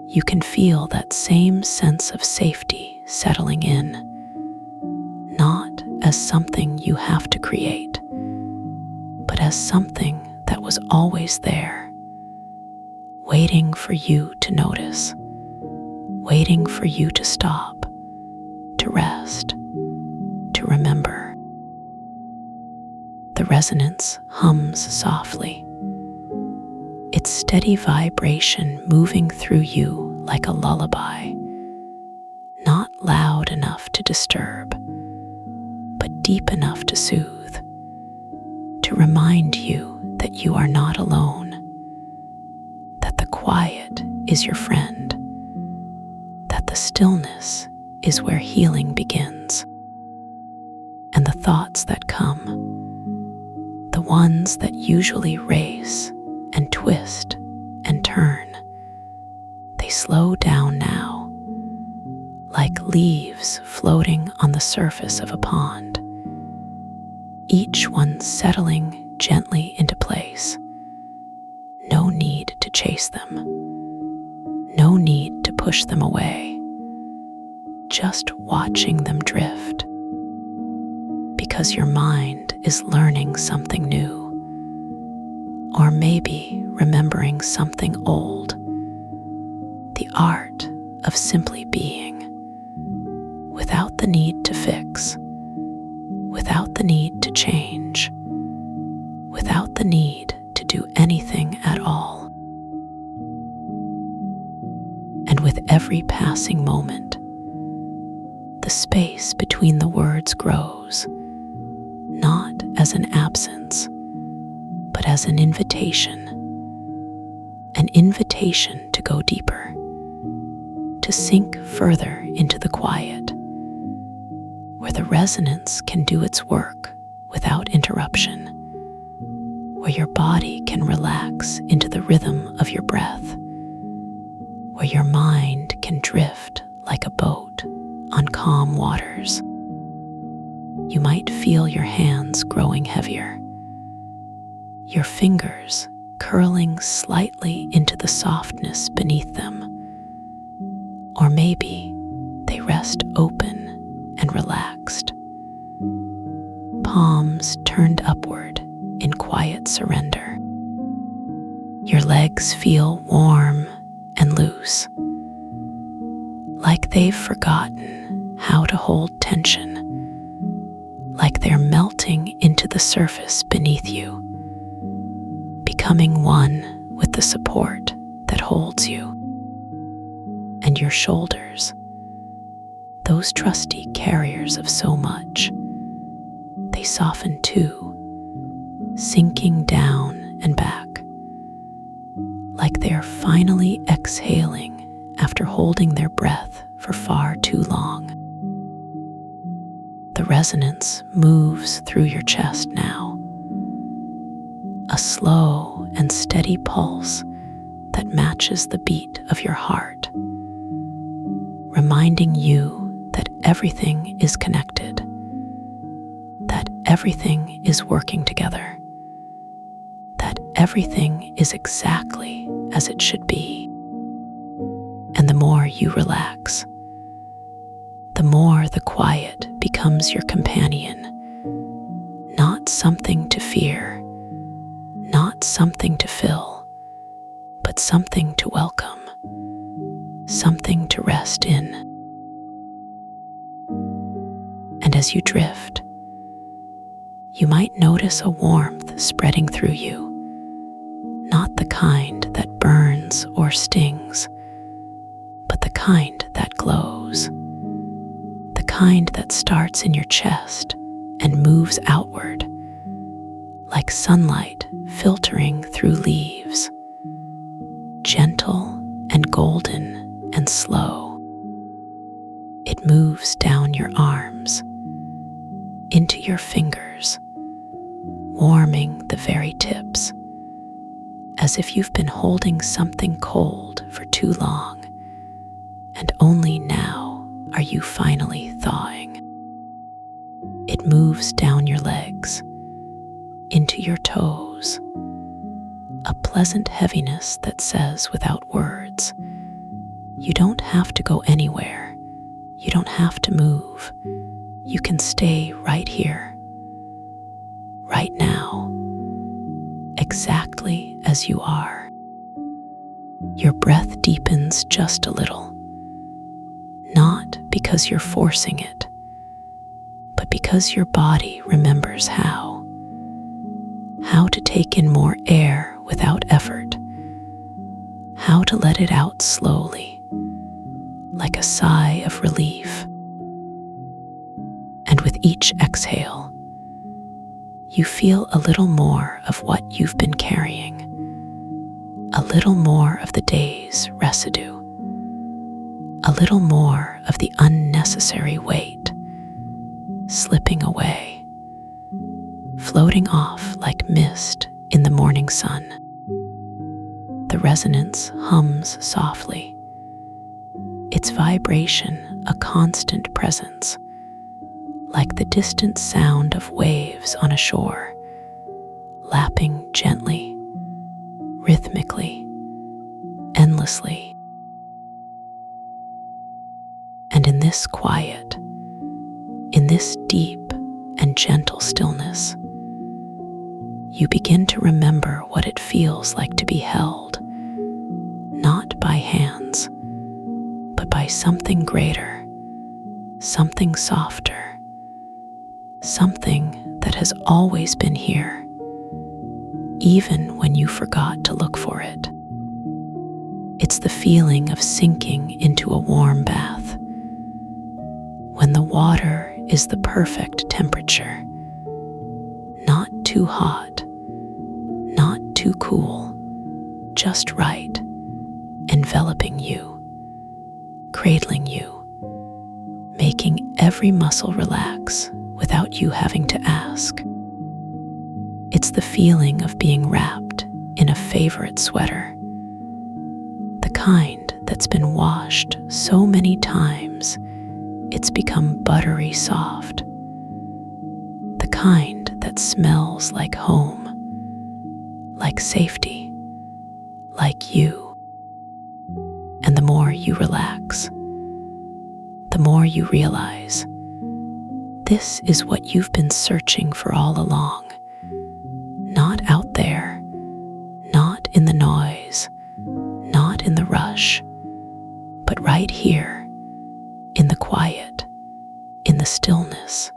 you can feel that same sense of safety settling in, not as something you have to create, but as something that was always there, waiting for you to notice, waiting for you to stop, to rest, to remember. The resonance hums softly, its steady vibration moving through you like a lullaby, not loud enough to disturb, but deep enough to soothe, to remind you that you are not alone, that the quiet is your friend, that the stillness is where healing begins. And the thoughts that come, the ones that usually race and twist and turn, they slow down now, like leaves floating on the surface of a pond, each one settling gently into place. No need to chase them, no need to push them away, just watching them drift, because your mind is learning something new, or maybe remembering something old, the art of simply being, without the need to fix, without the need to change, without the need to do anything at all. And with every passing moment, the space between the words grows, not as an absence, but as an invitation to go deeper, to sink further into the quiet, where the resonance can do its work without interruption, where your body can relax into the rhythm of your breath, where your mind can drift like a boat on calm waters. You might feel your hands growing heavier, your fingers curling slightly into the softness beneath them, or maybe they rest open and relaxed, palms turned upward in quiet surrender. Your legs feel warm and loose, like they've forgotten how to hold tension, like they're melting into the surface beneath you, becoming one with the support that holds you. And your shoulders, those trusty carriers of so much, they soften too, sinking down and back, like they're finally exhaling after holding their breath for far too long. The resonance moves through your chest now, a slow and steady pulse that matches the beat of your heart, reminding you that everything is connected, that everything is working together, that everything is exactly as it should be. And the more you relax, the more the quiet becomes your companion, not something to fear, not something to fill, but something to welcome, something to rest in. And as you drift, you might notice a warmth spreading through you, not the kind that burns or stings, but the kind that glows, the kind that starts in your chest and moves outward, like sunlight filtering through leaves, gentle and golden and slow. It moves down your arms, into your fingers, warming the very tips, as if you've been holding something cold for too long, and only now are you finally thawing. It moves down your legs, into your toes, a pleasant heaviness that says without words, you don't have to go anywhere, you don't have to move, you can stay right here, right now, exactly as you are. Your breath deepens just a little, not because you're forcing it, because your body remembers how to take in more air without effort, how to let it out slowly, like a sigh of relief. And with each exhale, you feel a little more of what you've been carrying, a little more of the day's residue, a little more of the unnecessary weight slipping away, floating off like mist in the morning sun. The resonance hums softly, its vibration a constant presence, like the distant sound of waves on a shore, lapping gently, rhythmically, endlessly. And in this quiet, in this deep and gentle stillness, you begin to remember what it feels like to be held, not by hands, but by something greater, something softer, something that has always been here, even when you forgot to look for it. It's the feeling of sinking into a warm bath, when the water is the perfect temperature, not too hot, not too cool, just right, enveloping you, cradling you, making every muscle relax without you having to ask. It's the feeling of being wrapped in a favorite sweater, the kind that's been washed so many times it's become buttery soft, the kind that smells like home, like safety, like you. And the more you relax, the more you realize this is what you've been searching for all along. Not out there, not in the noise, not in the rush, but right here, in the quiet, in the stillness,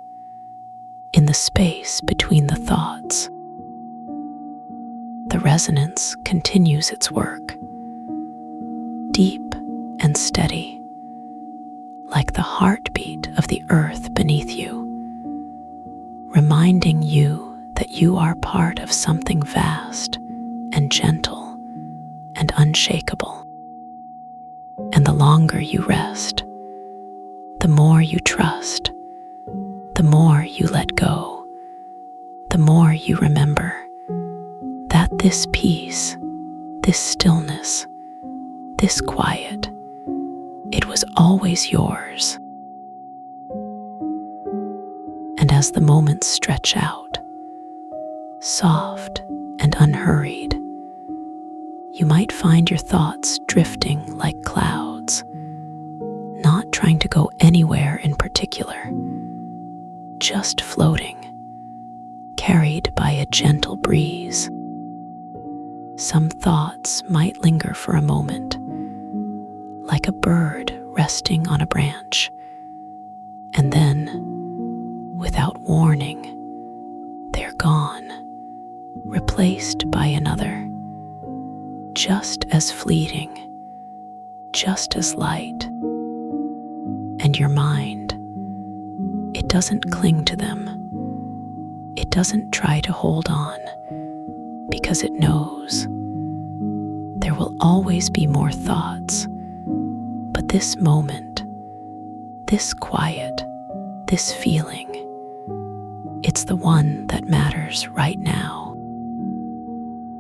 in the space between the thoughts. The resonance continues its work, deep and steady, like the heartbeat of the earth beneath you, reminding you that you are part of something vast and gentle and unshakable. And the longer you rest, the more you trust, the more you let go, the more you remember that this peace, this stillness, this quiet, it was always yours. And as the moments stretch out, soft and unhurried, you might find your thoughts drifting like clouds, not trying to go anywhere in particular, just floating, carried by a gentle breeze. Some thoughts might linger for a moment, like a bird resting on a branch, and then, without warning, they're gone, replaced by another, just as fleeting, just as light. And your mind, it doesn't cling to them. It doesn't try to hold on, because it knows there will always be more thoughts. But this moment, this quiet, this feeling, it's the one that matters right now.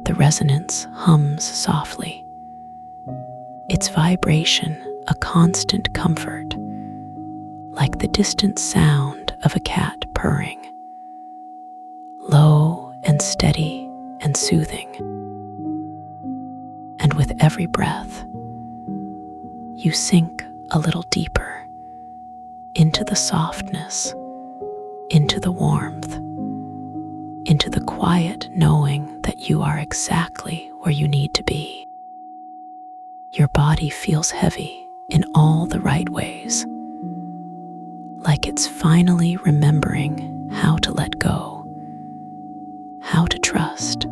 The resonance hums softly, its vibration a constant comfort, like the distant sound of a cat purring, low and steady and soothing. And with every breath, you sink a little deeper into the softness, into the warmth, into the quiet knowing that you are exactly where you need to be. Your body feels heavy in all the right ways, like it's finally remembering how to let go, how to trust,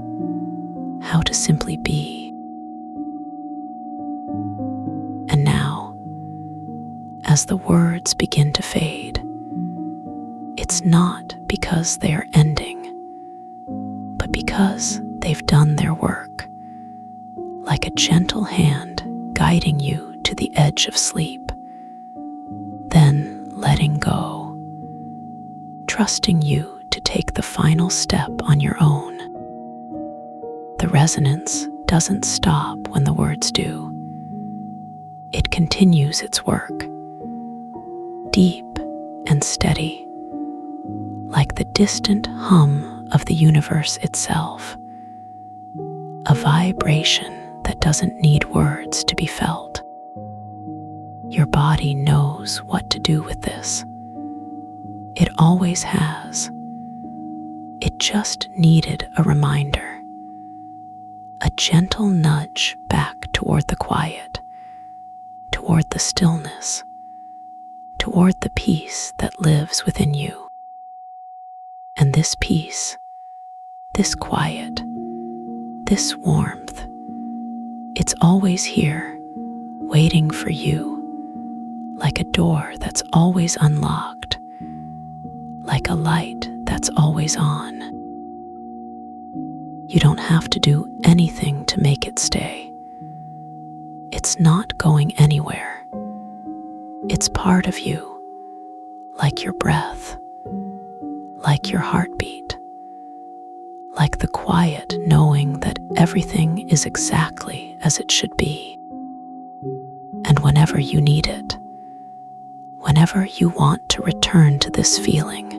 how to simply be. And now, as the words begin to fade, it's not because they are ending, but because they've done their work, like a gentle hand guiding you to the edge of sleep, then letting go, trusting you to take the final step on your own. The resonance doesn't stop when the words do. It continues its work, deep and steady, like the distant hum of the universe itself, a vibration that doesn't need words to be felt. Your body knows what to do with this. It always has. It just needed a reminder, a gentle nudge back toward the quiet, toward the stillness, toward the peace that lives within you. And this peace, this quiet, this warmth, it's always here, waiting for you, like a door that's always unlocked, like a light that's always on. You don't have to do anything to make it stay. It's not going anywhere. It's part of you, like your breath, like your heartbeat, like the quiet knowing that everything is exactly as it should be. And whenever you need it, whenever you want to return to this feeling,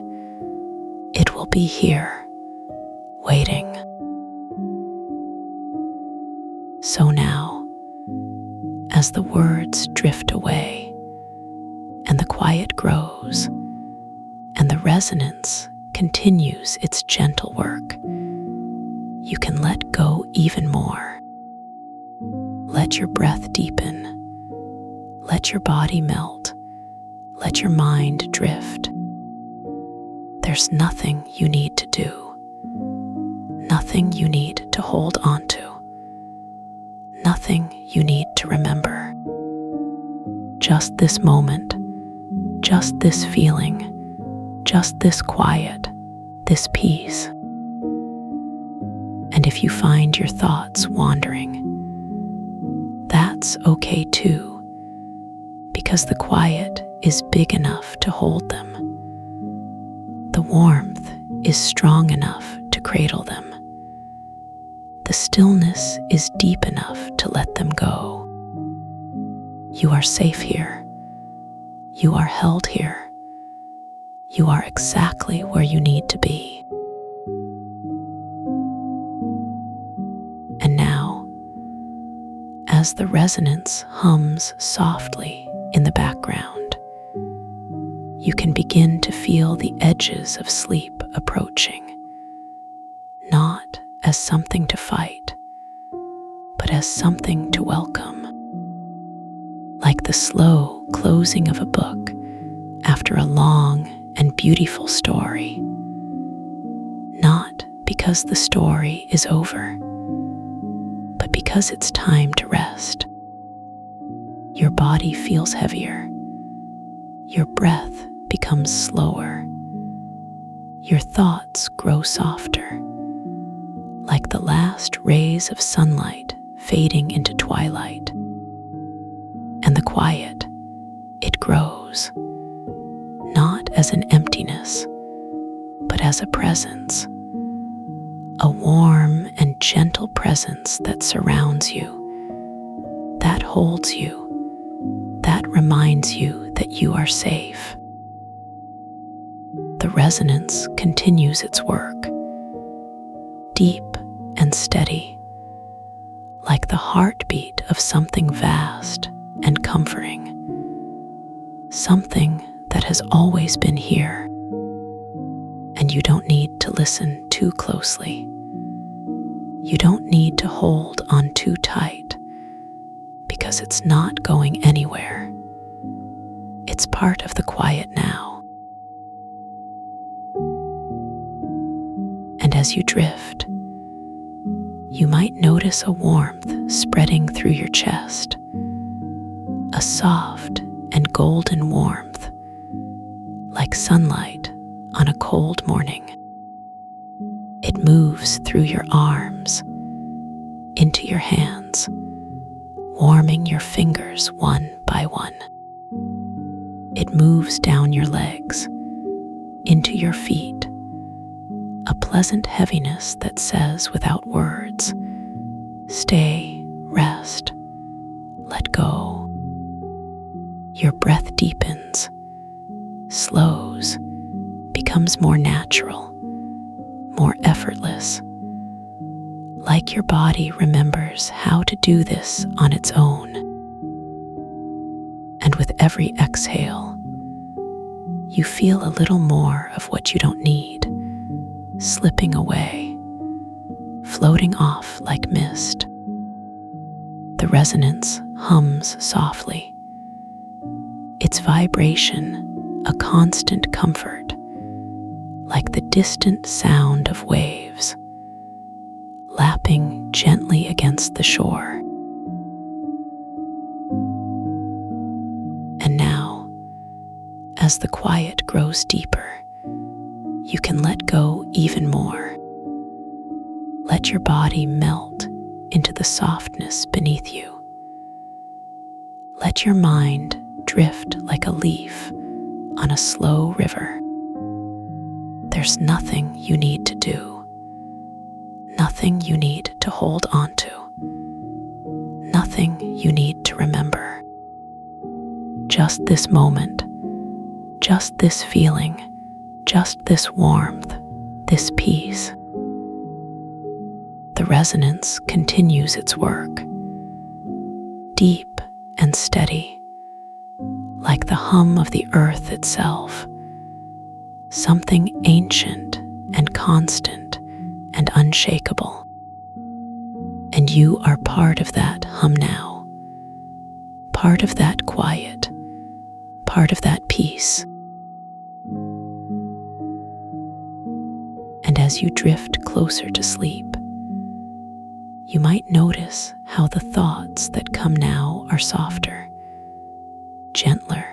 it will be here, waiting. So now, as the words drift away, and the quiet grows, and the resonance continues its gentle work, you can let go even more. Let your breath deepen. Let your body melt. Let your mind drift. There's nothing you need to do, nothing you need to hold on to, nothing you need to remember. Just this moment, just this feeling, just this quiet, this peace. And if you find your thoughts wandering, that's okay too, because the quiet is big enough to hold them. The warmth is strong enough to cradle them. The stillness is deep enough to let them go. You are safe here. You are held here. You are exactly where you need to be. And now, as the resonance hums softly in the background, you can begin to feel the edges of sleep approaching, not as something to fight, but as something to welcome. Like the slow closing of a book after a long and beautiful story. Not because the story is over, but because it's time to rest. Your body feels heavier. Your breath becomes slower. Your thoughts grow softer, like the last rays of sunlight fading into twilight. And the quiet, it grows, not as an emptiness, but as a presence, a warm and gentle presence that surrounds you, that holds you, that reminds you that you are safe. The resonance continues its work, deep and steady, like the heartbeat of something vast and comforting, something that has always been here. And you don't need to listen too closely. You don't need to hold on too tight, because it's not going anywhere. It's part of the quiet now. as you drift, you might notice a warmth spreading through your chest, a soft and golden warmth, like sunlight on a cold morning. It moves through your arms, into your hands, warming your fingers one by one. It moves down your legs, into your feet, a pleasant heaviness that says without words, stay, rest, let go. Your breath deepens, slows, becomes more natural, more effortless, like your body remembers how to do this on its own. And with every exhale, you feel a little more of what you don't need, slipping away, floating off like mist. The resonance hums softly, its vibration a constant comfort, like the distant sound of waves, lapping gently against the shore. And now, as the quiet grows deeper, you can let go even more. Let your body melt into the softness beneath you. Let your mind drift like a leaf on a slow river. There's nothing you need to do, nothing you need to hold on to, nothing you need to remember. Just this moment, just this feeling, just this warmth, this peace. The resonance continues its work, deep and steady, like the hum of the earth itself, something ancient and constant and unshakable. And you are part of that hum now, part of that quiet, part of that peace. And as you drift closer to sleep, you might notice how the thoughts that come now are softer, gentler,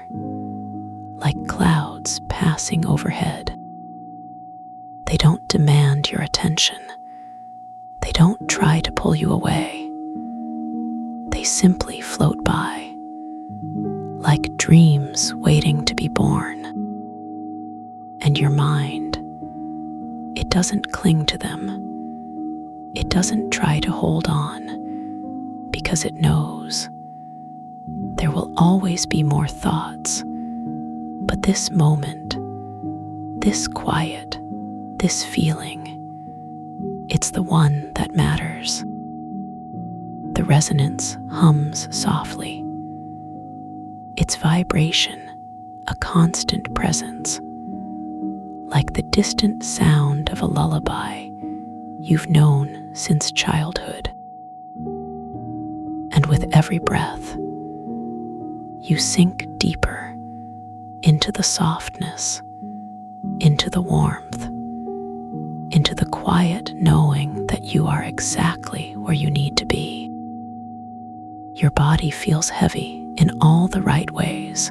like clouds passing overhead. They don't demand your attention. They don't try to pull you away. They simply float by, like dreams waiting to be born. And your mind, it doesn't cling to them. It doesn't try to hold on, because it knows there will always be more thoughts. But this moment, this quiet, this feeling, it's the one that matters. The resonance hums softly, its vibration a constant presence, like the distant sound of a lullaby you've known since childhood. And with every breath, you sink deeper into the softness, into the warmth, into the quiet knowing that you are exactly where you need to be. Your body feels heavy in all the right ways,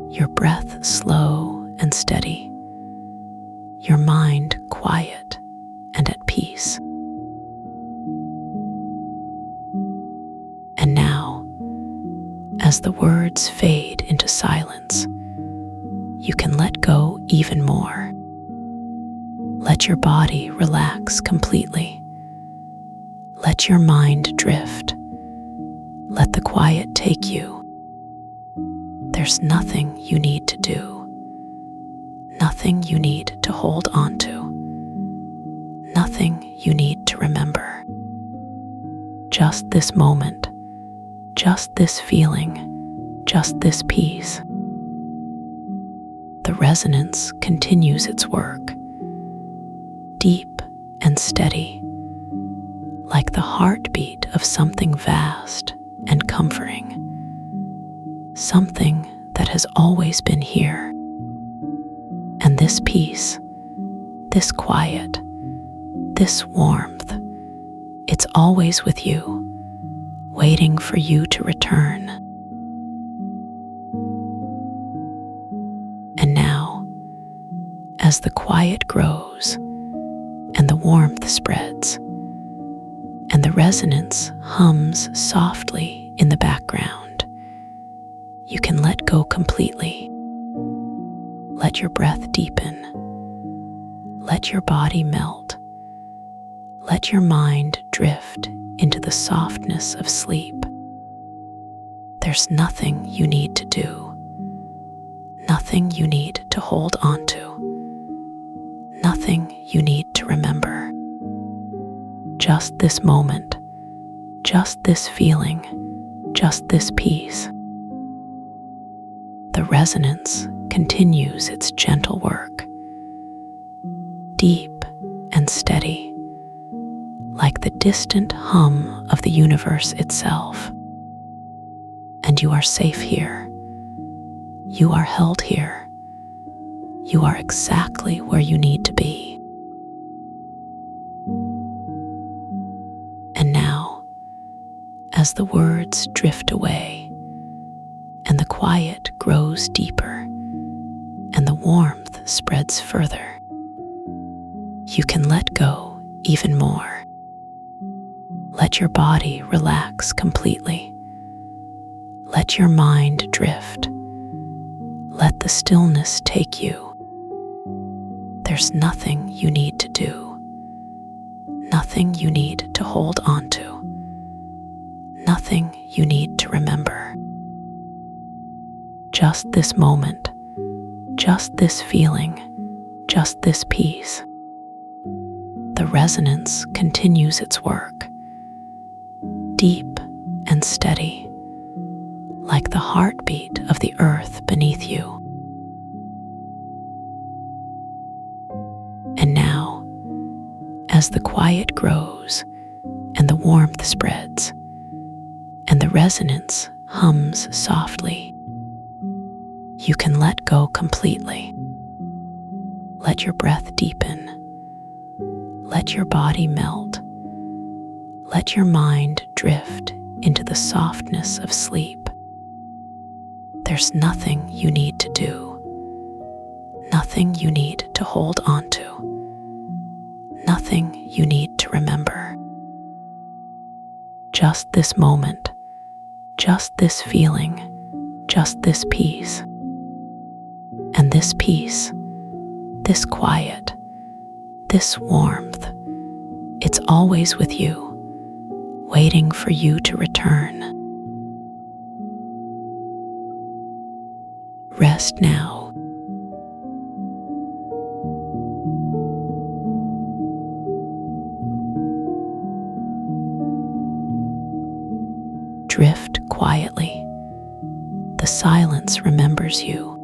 your breath slow and steady, your mind quiet and at peace. And now, as the words fade into silence, you can let go even more. Let your body relax completely. Let your mind drift. Let the quiet take you. There's nothing you need to do, nothing you need to hold on to, nothing you need to remember. Just this moment, just this feeling, just this peace. The resonance continues its work, deep and steady, like the heartbeat of something vast and comforting, something that has always been here. And this peace, this quiet, This warmth, it's always with you, waiting for you to return. And now, as the quiet grows and the warmth spreads and the resonance hums softly in the background, you can let go completely. Let your breath deepen. Let your body melt. Let your mind drift into the softness of sleep. There's nothing you need to do, nothing you need to hold on to, nothing you need to remember. Just this moment, just this feeling, just this peace. The resonance continues its gentle work, deep and steady, like the distant hum of the universe itself. And you are safe here. You are held here. You are exactly where you need to be. And now, as the words drift away and the quiet grows deeper and the warmth spreads further, you can let go even more. Let your body relax completely. Let your mind drift. Let the stillness take you. There's nothing you need to do, nothing you need to hold on to, nothing you need to remember. Just this moment, just this feeling, just this peace. The resonance continues its work, deep and steady, like the heartbeat of the earth beneath you. And now, as the quiet grows and the warmth spreads and the resonance hums softly, you can let go completely. Let your breath deepen. Let your body melt. Let your mind drift into the softness of sleep. There's nothing you need to do, nothing you need to hold on to, nothing you need to remember. Just this moment, just this feeling, just this peace. And this peace, this quiet, this warmth, it's always with you, waiting for you to return. Rest now. Drift quietly. The silence remembers you.